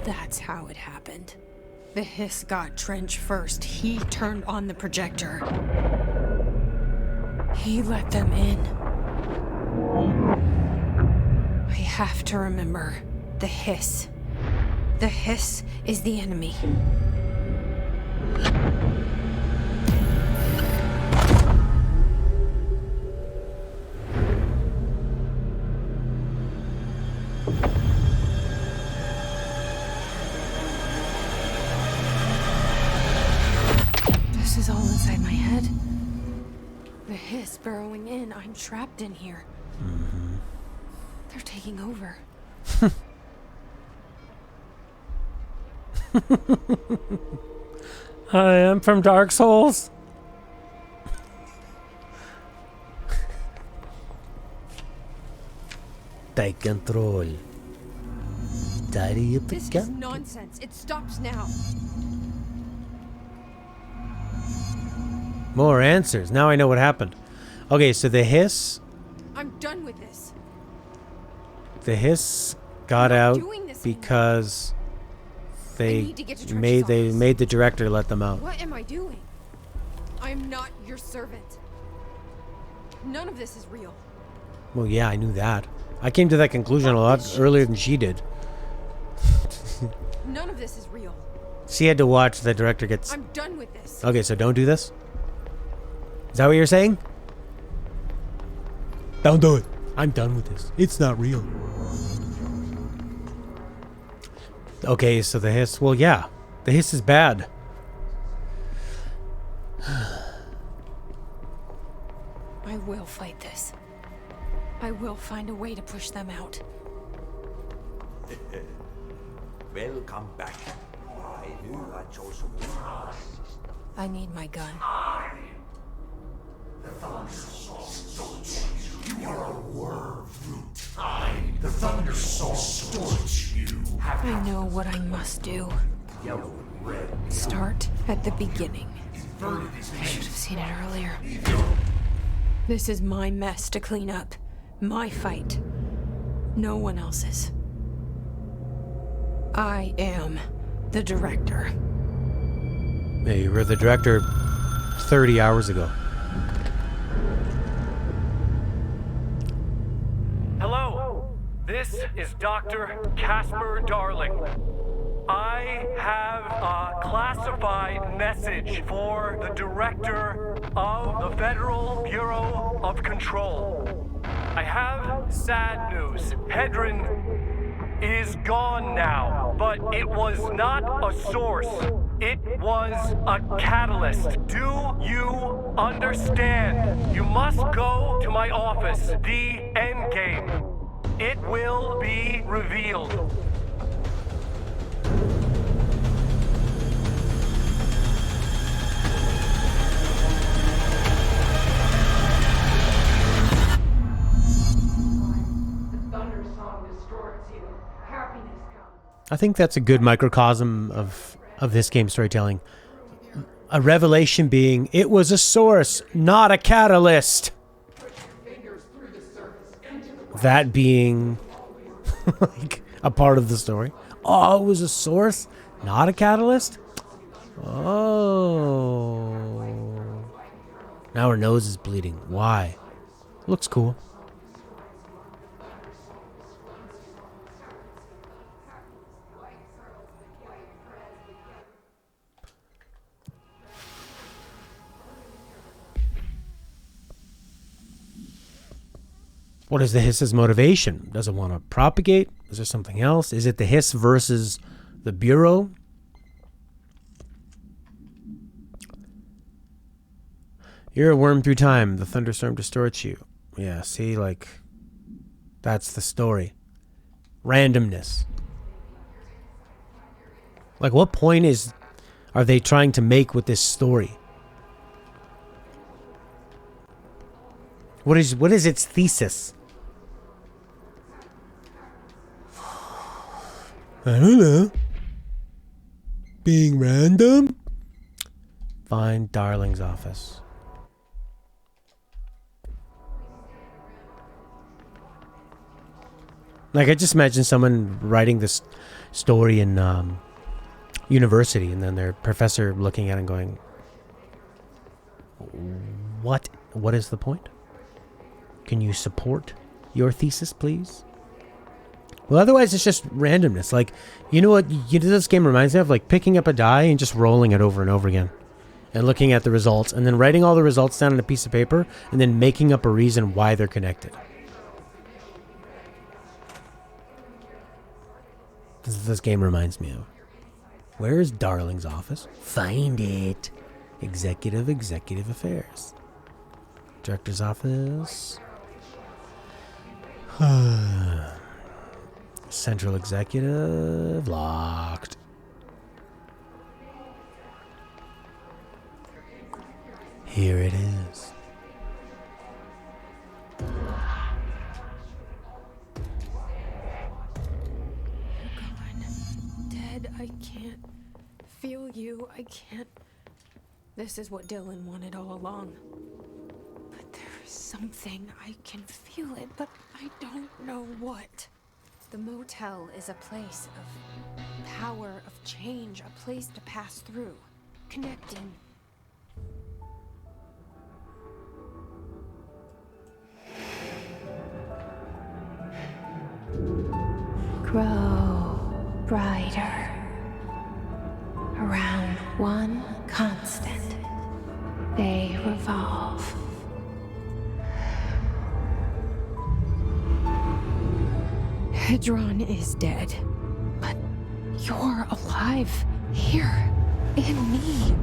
That's how it happened. The hiss got Trench first. He turned on the projector. He let them in. I have to remember the hiss. The hiss is the enemy. This is all inside my head. The hiss burrowing in. I'm trapped in here. Mm-hmm. They're taking over. I am from Dark Souls. Take control. Tidy up the This is nonsense. It stops now. More answers. Now I know what happened. Okay, so the hiss. I'm done with this. The hiss got out because they made the director let them out. What am I doing? I'm not your servant. None of this is real. Well, yeah, I knew that. I came to that conclusion a lot earlier than she did. None of this is real. She had to watch the director gets. I'm done with this. Okay, so don't do this? Is that what you're saying? Don't do it. I'm done with this. It's not real. Okay, so the hiss. Well, yeah. The hiss is bad. I will fight this. I will find a way to push them out. Welcome back. I knew I chose a winner. I need my gun. You are a worm, Root. The Thunder Soul stores you. I know what I must do. Start at the beginning. I should have seen it earlier. This is my mess to clean up. My fight. No one else's. I am the director. Hey, you were the director 30 hours ago. Hello, this is Dr. Casper Darling. I have a classified message for the director of the Federal Bureau of Control. I have sad news. Hedron is gone now, but it was not a source. It was a catalyst. Do you understand? You must go to my office, the Endgame. It will be revealed. I think that's a good microcosm of this game's storytelling. A revelation being, it was a source, not a catalyst. That being like a part of the story. Oh, it was a source, not a catalyst? Oh. Now her nose is bleeding. Why? Looks cool. What is the hiss's motivation? Does it want to propagate? Is there something else? Is it the hiss versus the Bureau? You're a worm through time. The thunderstorm distorts you. Yeah, see, like, that's the story. Randomness. Like, what point are they trying to make with this story? What is its thesis? I don't know. Being random? Find Darling's office. Like, I just imagine someone writing this story in university, and then their professor looking at it and going, What is the point? Can you support your thesis, please? Well, otherwise it's just randomness. Like, you know what this game reminds me of? Like picking up a die and just rolling it over and over again. And looking at the results, and then writing all the results down on a piece of paper, and then making up a reason why they're connected. This game reminds me of. Where is Darling's office? Find it. Executive affairs. Director's office. Central executive. Locked. Here it is. I can't feel you. I can't. This is what Dylan wanted all along. But there's something. I can feel it, but I don't know what. The motel is a place of power, of change, a place to pass through, connecting. Grow brighter. Around one constant, they revolve. Hedron is dead, but you're alive here in me.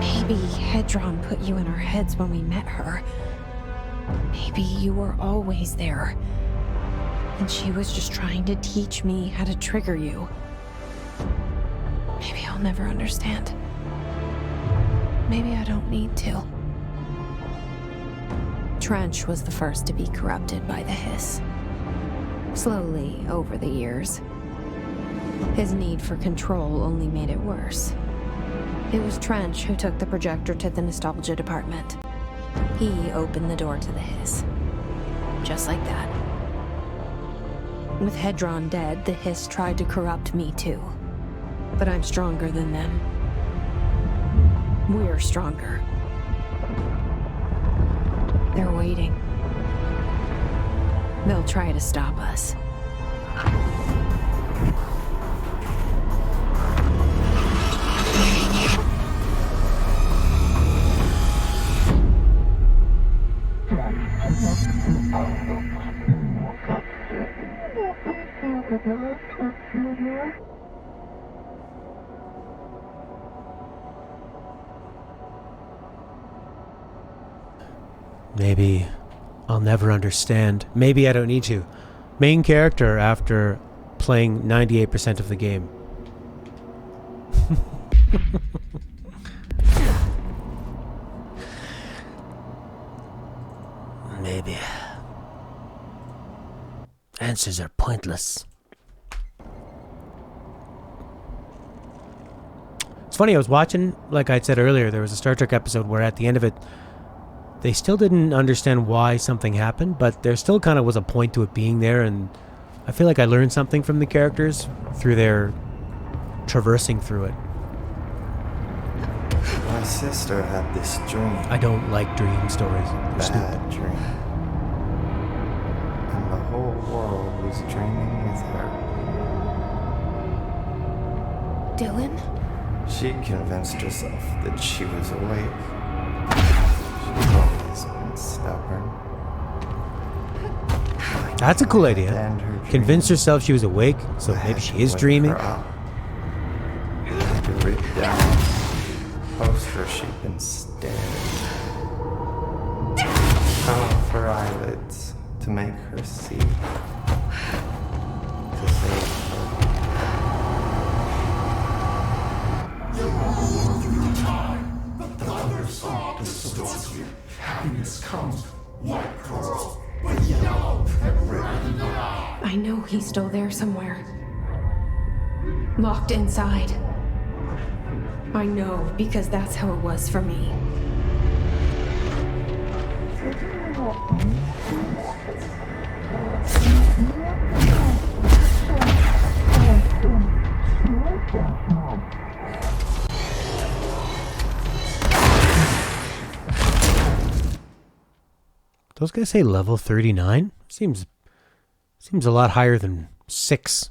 Maybe Hedron put you in our heads when we met her. Maybe you were always there, and she was just trying to teach me how to trigger you. Maybe I'll never understand. Maybe I don't need to. Trench was the first to be corrupted by the hiss. Slowly, over the years. His need for control only made it worse. It was Trench who took the projector to the nostalgia department. He opened the door to the hiss. Just like that. With Hedron dead, the hiss tried to corrupt me too. But I'm stronger than them. We're stronger. They're waiting. They'll try to stop us. Maybe I'll never understand. Maybe I don't need to. Main character after playing 98% of the game. Maybe. Answers are pointless. It's funny, I was watching, like I said earlier, there was a Star Trek episode where at the end of it, they still didn't understand why something happened, but there still kind of was a point to it being there, and I feel like I learned something from the characters through their traversing through it. My sister had this dream. I don't like dream stories. They're stupid. Bad dream. And the whole world was dreaming with her. Dylan? She convinced herself that she was awake. She's always been stubborn. That's a cool idea. Convinced herself she was awake, so maybe she is dreaming. To rip down poster she'd been staring. Cut off her eyelids to make her see. To save her. Through time, the thunder song distorts you. Happiness comes, white curls, with yellow and red in the eye. I know he's still there somewhere. Locked inside. I know, because that's how it was for me. Those guys say level 39? Seems a lot higher than 6.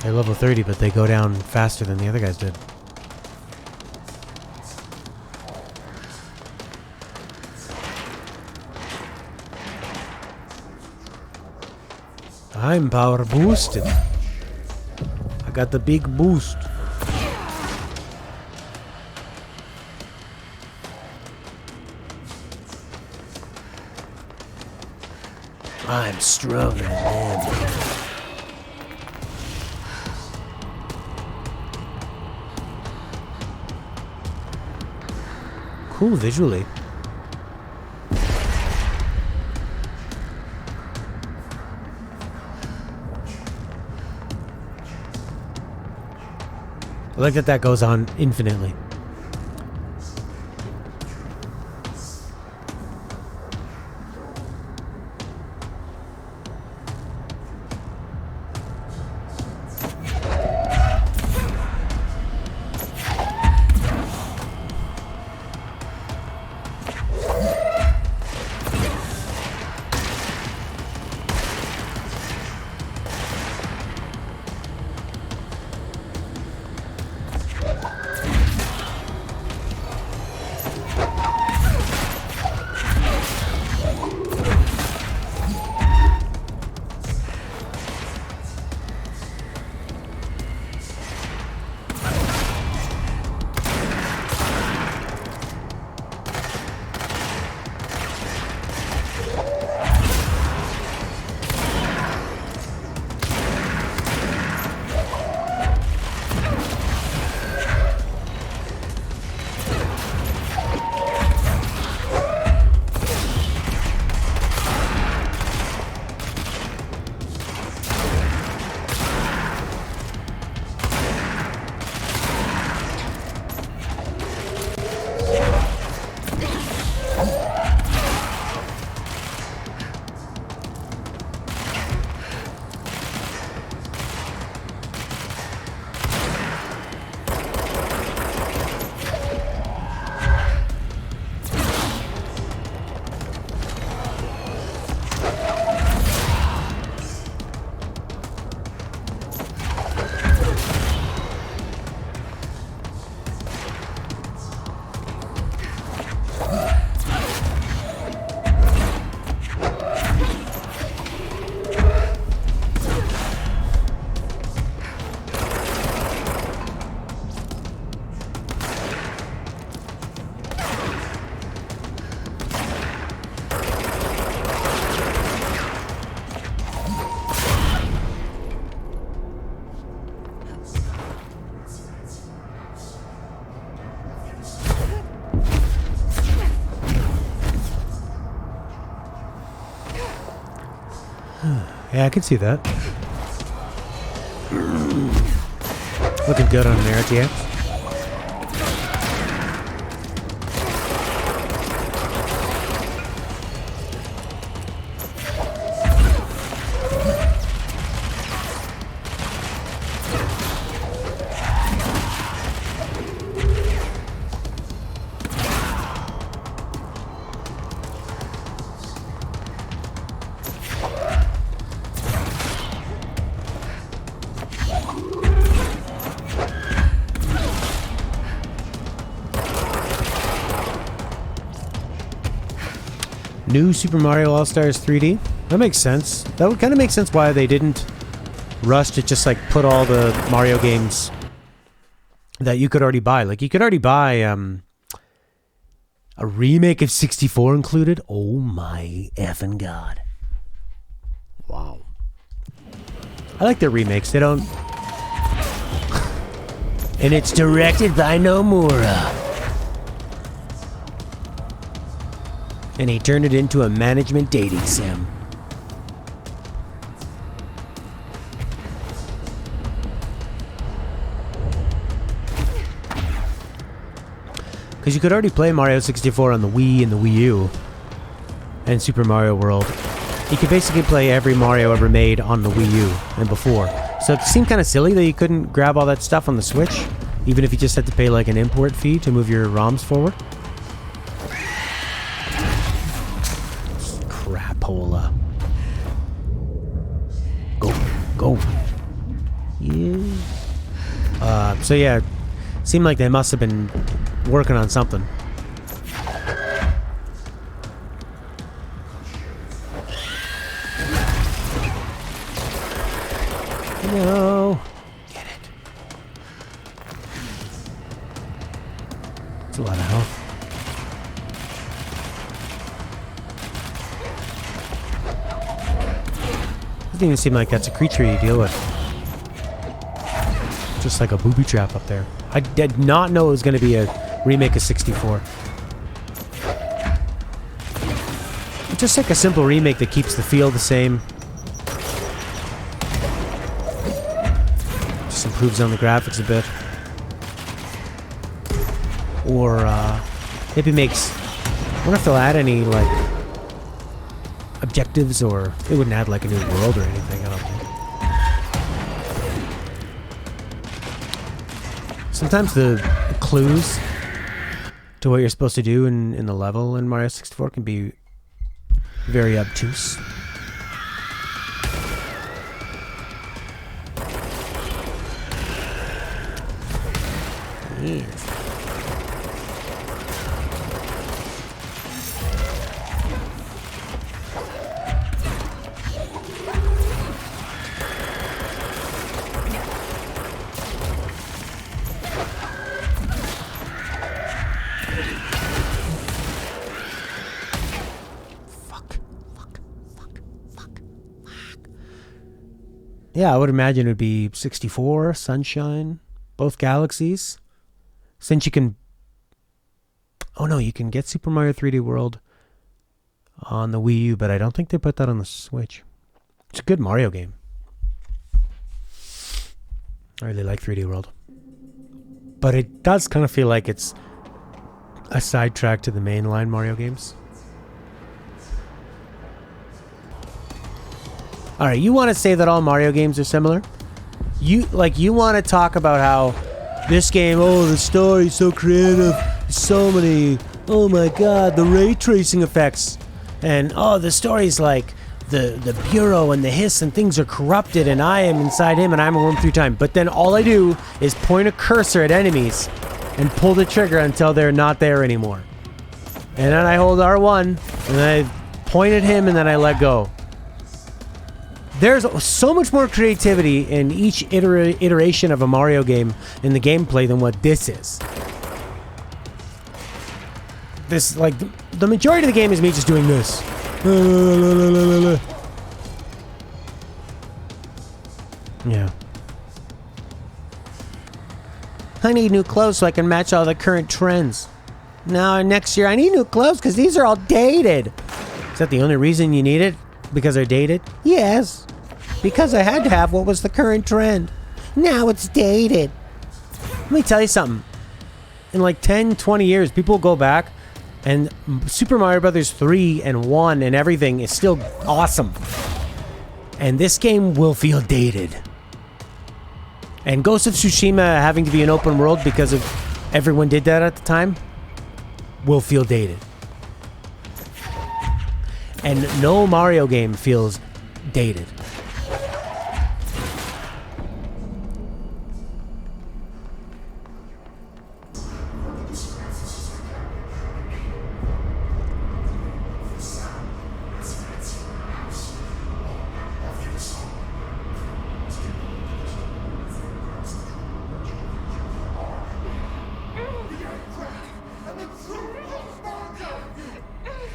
They're level 30, but they go down faster than the other guys did. I'm power boosted. I got the big boost. I'm stronger than them. Cool visually. I like that that goes on infinitely. Yeah, I can see that. Looking good on an RTX. New Super Mario All-Stars 3D? That makes sense. That would kind of make sense why they didn't rush to just like put all the Mario games that you could already buy. Like you could already buy a remake of 64 included. Oh my effing god. Wow. I like their remakes. They don't And it's directed by Nomura. And he turned it into a management dating sim. Because you could already play Mario 64 on the Wii and the Wii U. And Super Mario World. You could basically play every Mario ever made on the Wii U and before. So it seemed kind of silly that you couldn't grab all that stuff on the Switch. Even if you just had to pay like an import fee to move your ROMs forward. Crapola. Go. Yeah. So yeah, seemed like they must have been working on something. No. Get it. It's a lot of health. Doesn't even seem like that's a creature you deal with. Just like a booby trap up there. I did not know it was going to be a remake of 64. Just like a simple remake that keeps the feel the same. Just improves on the graphics a bit. Or maybe makes... I wonder if they'll add any like objectives, or they wouldn't add like a new world or anything, I don't think. Sometimes the clues to what you're supposed to do in the level in Mario 64 can be very obtuse. Yes. Yeah, I would imagine it would be 64, Sunshine, both Galaxies. Since you can... Oh no, you can get Super Mario 3D World on the Wii U, but I don't think they put that on the Switch. It's a good Mario game. I really like 3D World. But it does kind of feel like it's a sidetrack to the mainline Mario games. Alright, you want to say that all Mario games are similar? You want to talk about how this game, oh, the story's so creative, so many, oh my god, the ray tracing effects, and oh, the story's like the Bureau and the Hiss and things are corrupted and I am inside him and I'm a worm through time. But then all I do is point a cursor at enemies and pull the trigger until they're not there anymore. And then I hold R1 and I point at him and then I let go. There's so much more creativity in each iteration of a Mario game in the gameplay than what this is. This, like, the majority of the game is me just doing this. Yeah. I need new clothes so I can match all the current trends. Now, next year, I need new clothes because these are all dated. Is that the only reason you need it? Because they're dated? Yes. Because I had to have what was the current trend. Now it's dated. Let me tell you something. In like 10, 20 years, people will go back and Super Mario Brothers 3 and 1 and everything is still awesome. And this game will feel dated. And Ghost of Tsushima having to be an open world because of everyone did that at the time will feel dated. And no Mario game feels dated.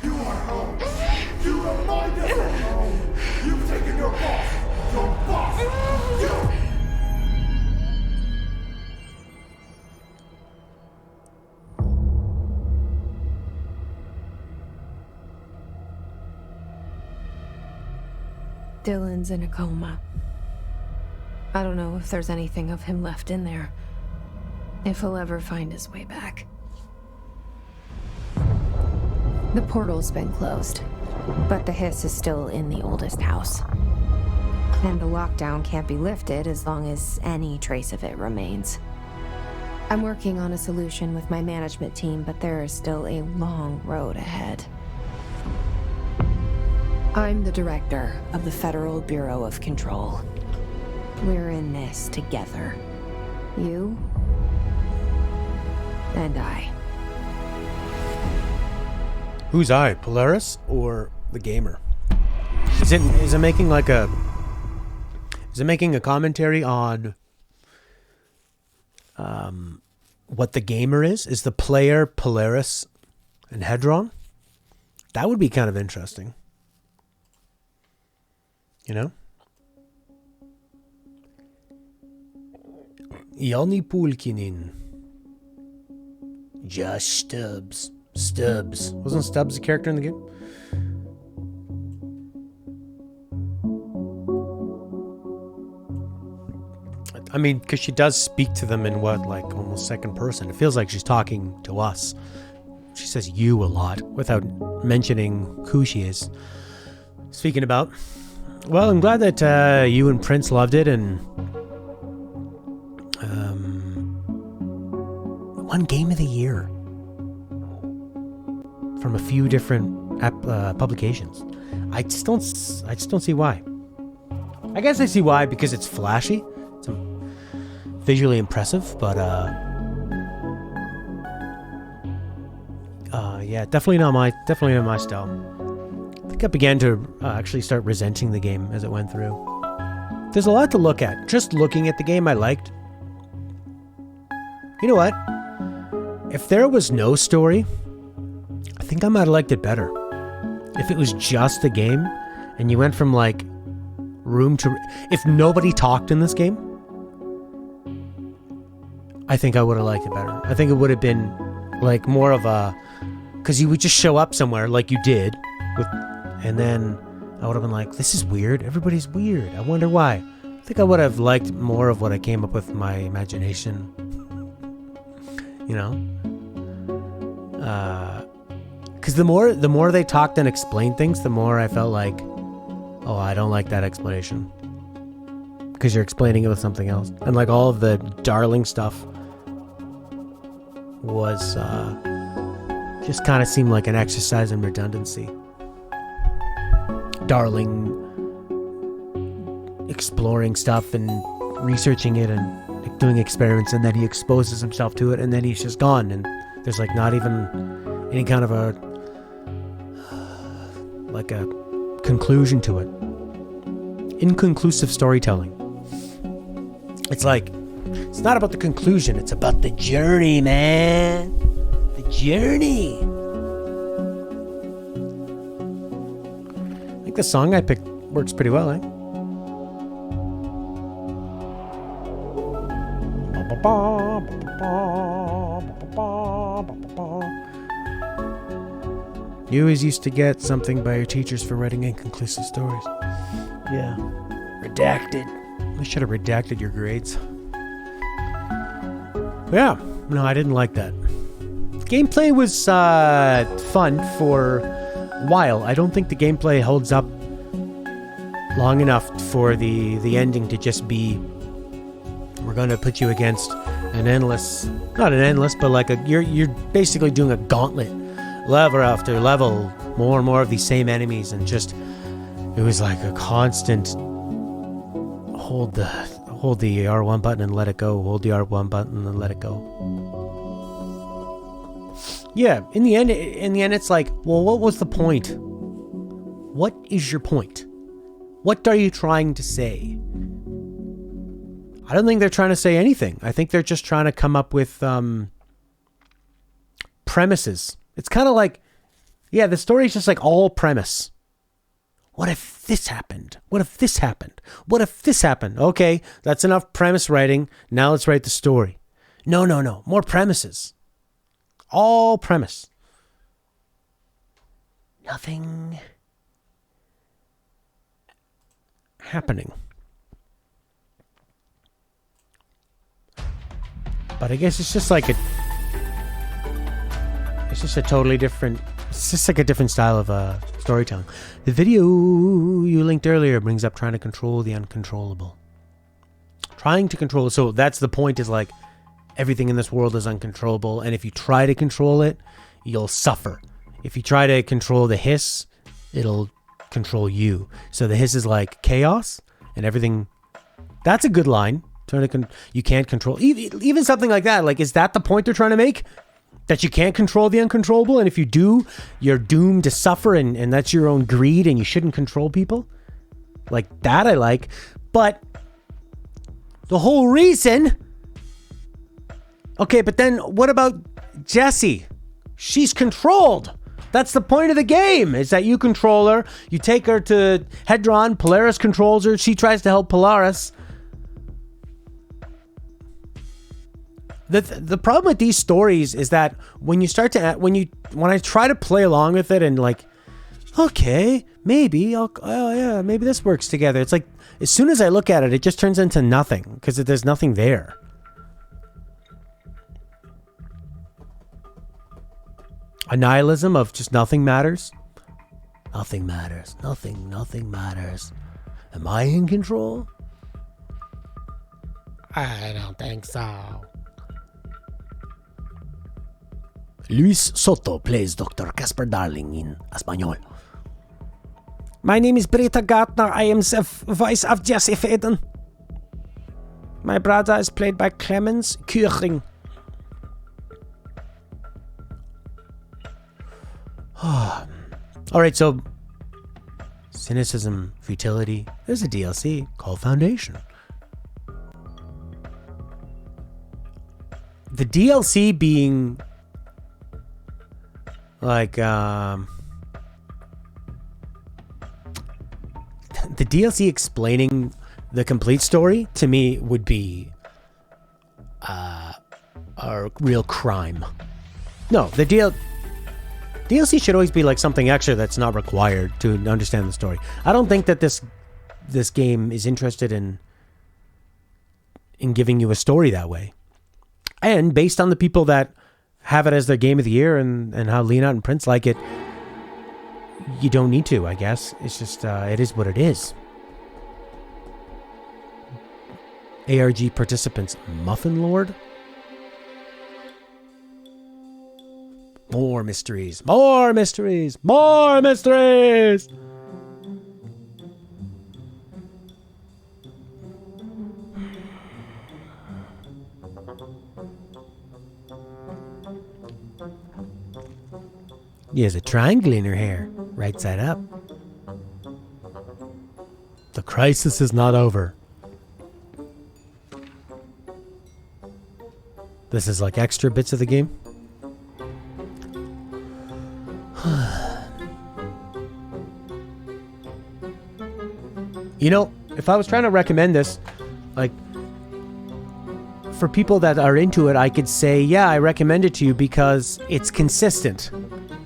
You are home. You remind us of home. You've taken your Dylan's in a coma. I don't know if there's anything of him left in there. If he'll ever find his way back. The portal's been closed, but the hiss is still in the oldest house. And the lockdown can't be lifted as long as any trace of it remains. I'm working on a solution with my management team, but there is still a long road ahead. I'm the director of the Federal Bureau of Control. We're in this together. You and I. Who's I? Polaris or the gamer? Is it making like a... Is it making a commentary on what the gamer is? Is the player Polaris and Hedron? That would be kind of interesting. You know? Yanni Pulkinin. Josh Stubbs. Stubbs. Wasn't Stubbs a character in the game? I mean, because she does speak to them in what, like, almost second person. It feels like she's talking to us. She says you a lot without mentioning who she is speaking about. Well, I'm glad that you and Prince loved it and won Game of the Year from a few different publications. I just don't see why. I guess I see why, because it's flashy. It's visually impressive, but yeah, definitely not my style. I think I began to actually start resenting the game as it went through. There's a lot to look at. Just looking at the game, I liked. You know what? If there was no story, I think I might have liked it better. If it was just a game, and you went from like room to... If nobody talked in this game, I think I would have liked it better. I think it would have been like more of a... Because you would just show up somewhere like you did, and then I would have been like, this is weird. Everybody's weird. I wonder why. I think I would have liked more of what I came up with my imagination. You know? Because the more they talked and explained things, the more I felt like, oh, I don't like that explanation. Because you're explaining it with something else. And like all of the Darling stuff was just kind of seemed like an exercise in redundancy. Darling exploring stuff and researching it and doing experiments, and then he exposes himself to it, and then he's just gone, and there's like not even any kind of a like a conclusion to it. Inconclusive storytelling. It's like, it's not about the conclusion, it's about the journey, man. The journey. I think the song I picked works pretty well, eh? You always used to get something by your teachers for writing inconclusive stories. Yeah. Redacted. I should have redacted your grades. Yeah. No, I didn't like that. Gameplay was fun for a while. I don't think the gameplay holds up long enough for the ending to just be, we're going to put you against an endless, not an endless, but like you're basically doing a gauntlet, level after level, more and more of these same enemies, and just, it was like a constant hold the R1 button and let it go, hold the R1 button and let it go. Yeah, in the end it's like, well, what was the point? What is your point? What are you trying to say? I don't think they're trying to say anything. I think they're just trying to come up with premises. It's kind of like, yeah, the story is just like all premise. What if this happened? What if this happened? What if this happened? Okay, that's enough premise writing. Now let's write the story. No. More premises. All premise. Nothing happening. But I guess it's just like a totally different, it's just like a different style of storytelling. The video you linked earlier brings up trying to control the uncontrollable. Trying to control, so that's the point, is like everything in this world is uncontrollable, and if you try to control it, you'll suffer. If you try to control the hiss, it'll control you. So the hiss is like chaos and everything. That's a good line. You can't control even something like that. Like, is that the point they're trying to make? That you can't control the uncontrollable, and if you do, you're doomed to suffer, and that's your own greed, and you shouldn't control people? Like, that I like. But the whole reason... Okay, but then what about Jessie? She's controlled. That's the point of the game, is that you control her. You take her to Hedron. Polaris controls her. She tries to help Polaris. The problem with these stories is that when you start to when I try to play along with it and like, okay, maybe maybe this works together. It's like as soon as I look at it, it just turns into nothing because there's nothing there. A nihilism of just nothing matters. Nothing matters. Nothing matters. Am I in control? I don't think so. Luis Soto plays Dr. Casper Darling in Espanol. My name is Britta Gartner. I am the voice of Jesse Faden. My brother is played by Clemens Küching. Alright, so cynicism, futility. There's a DLC called Foundation. The DLC being like the DLC explaining the complete story to me would be a real crime. No, the DLC should always be like something extra that's not required to understand the story. I don't think that this game is interested in giving you a story that way. And based on the people that have it as their game of the year and how Leonard and Prince like it, you don't need to, I guess. It's just, it is what it is. ARG participants, Muffin Lord? More mysteries. More mysteries. More mysteries. She has a triangle in her hair, right side up. The crisis is not over. This is like extra bits of the game. You know, if I was trying to recommend this, like, for people that are into it, I could say, yeah, I recommend it to you because it's consistent.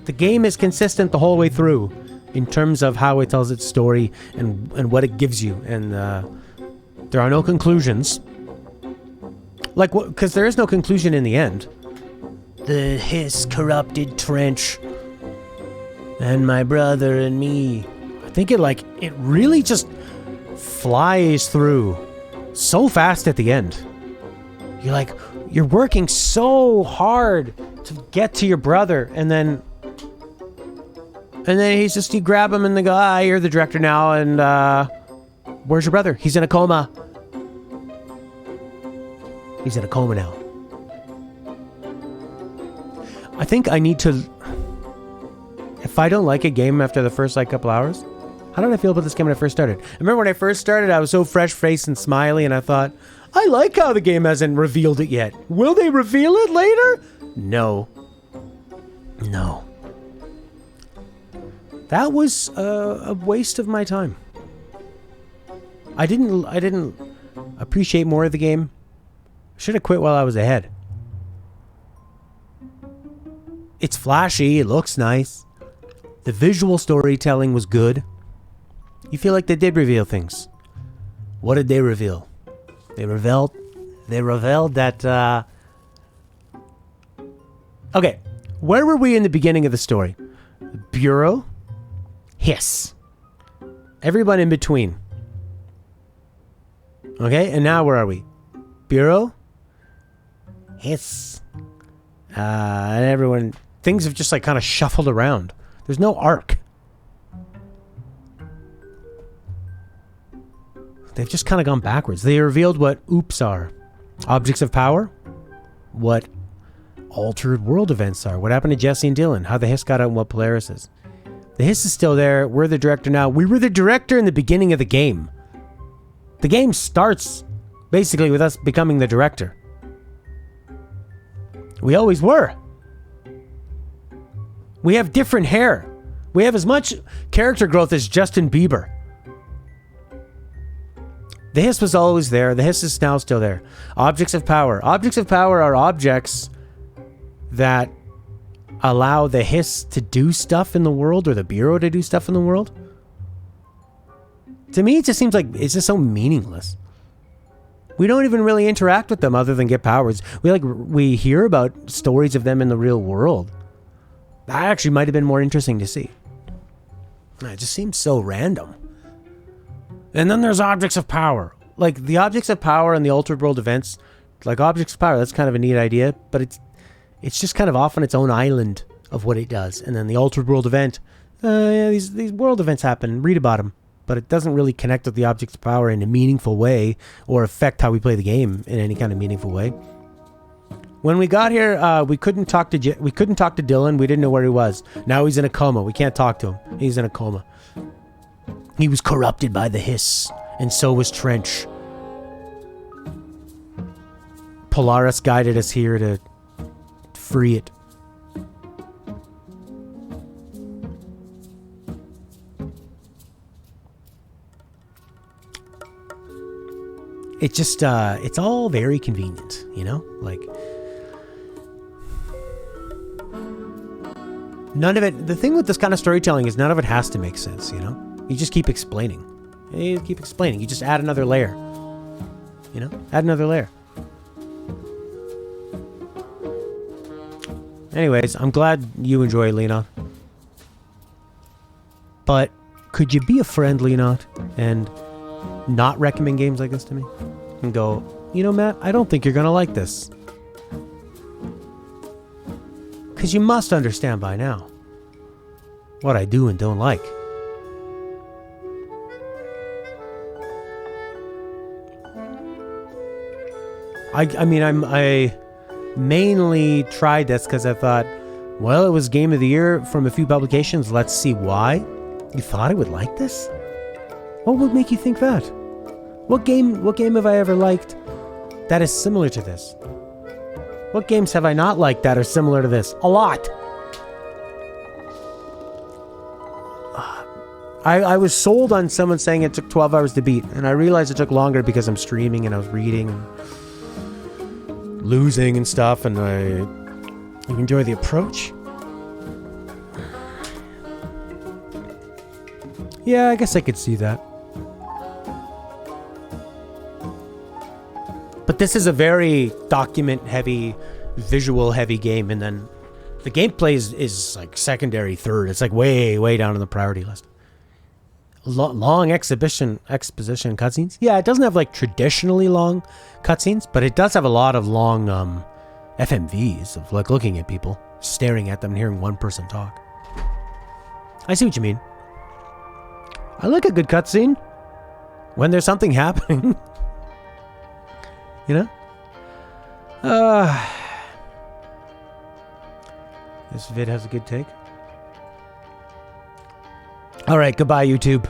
The game is consistent the whole way through in terms of how it tells its story and what it gives you. And there are no conclusions. Like, because there is no conclusion in the end. The hiss corrupted trench. And my brother and me. I think it really just flies through so fast at the end. You're working so hard to get to your brother, and then he's just, you grab him and they go, you're the director now, and where's your brother? He's in a coma. He's in a coma now. I think I need to, if I don't like a game after the first couple hours, how did I feel about this game when I first started? I remember when I first started, I was so fresh-faced and smiley, and I thought, I like how the game hasn't revealed it yet. Will they reveal it later? No. That was a waste of my time. I didn't appreciate more of the game. Should have quit while I was ahead. It's flashy, it looks nice. The visual storytelling was good. You feel like they did reveal things. What did they reveal? They revealed that, okay, where were we in the beginning of the story? Bureau, Hiss, everyone in between. Okay, and now where are we? Bureau, Hiss, and everyone, things have just like kind of shuffled around. There's no arc. They've just kind of gone backwards. They revealed what oops are. Objects of power. What altered world events are. What happened to Jesse and Dylan. How the Hiss got out and what Polaris is. The Hiss is still there. We're the director now. We were the director in the beginning of the game. The game starts basically with us becoming the director. We always were. We have different hair. We have as much character growth as Justin Bieber. The Hiss was always there. The Hiss is now still there. Objects of power. Objects of power are objects that allow the Hiss to do stuff in the world, or the Bureau to do stuff in the world. To me, it just seems like it's just so meaningless. We don't even really interact with them other than get powers. We hear about stories of them in the real world. That actually might have been more interesting to see. It just seems so random. And then there's objects of power. Like, the objects of power and the altered world events, like objects of power, that's kind of a neat idea, but it's just kind of off on its own island of what it does. And then the altered world event, these world events happen, read about them, but it doesn't really connect with the objects of power in a meaningful way or affect how we play the game in any kind of meaningful way. When we got here, we couldn't talk to Dylan. We didn't know where he was. Now he's in a coma. We can't talk to him. He's in a coma. He was corrupted by the Hiss, and so was Trench. Polaris guided us here to free it. It just, it's all very convenient, you know? Like, none of it, the thing with this kind of storytelling is none of it has to make sense, you know? You just keep explaining. You keep explaining. You just add another layer. You know? Add another layer. Anyways, I'm glad you enjoy Lena. But could you be a friend, Lena, and not recommend games like this to me? And go, you know, Matt, I don't think you're going to like this. Because you must understand by now what I do and don't like. I mean, I mainly tried this because I thought, well, it was Game of the Year from a few publications. Let's see why. You thought I would like this? What would make you think that? What game have I ever liked that is similar to this? What games have I not liked that are similar to this? A lot. I was sold on someone saying it took 12 hours to beat, and I realized it took longer because I'm streaming and I was reading and losing and stuff, and I enjoy the approach. Yeah, I guess I could see that. But this is a very document-heavy, visual-heavy game, and then the gameplay is like secondary, third. It's like way, way down on the priority list. Long exposition cutscenes. Yeah, it doesn't have like traditionally long cutscenes, but it does have a lot of long FMVs of like looking at people, staring at them and hearing one person talk. I see what you mean. I like a good cutscene when there's something happening. You know? This vid has a good take. Alright, goodbye, YouTube.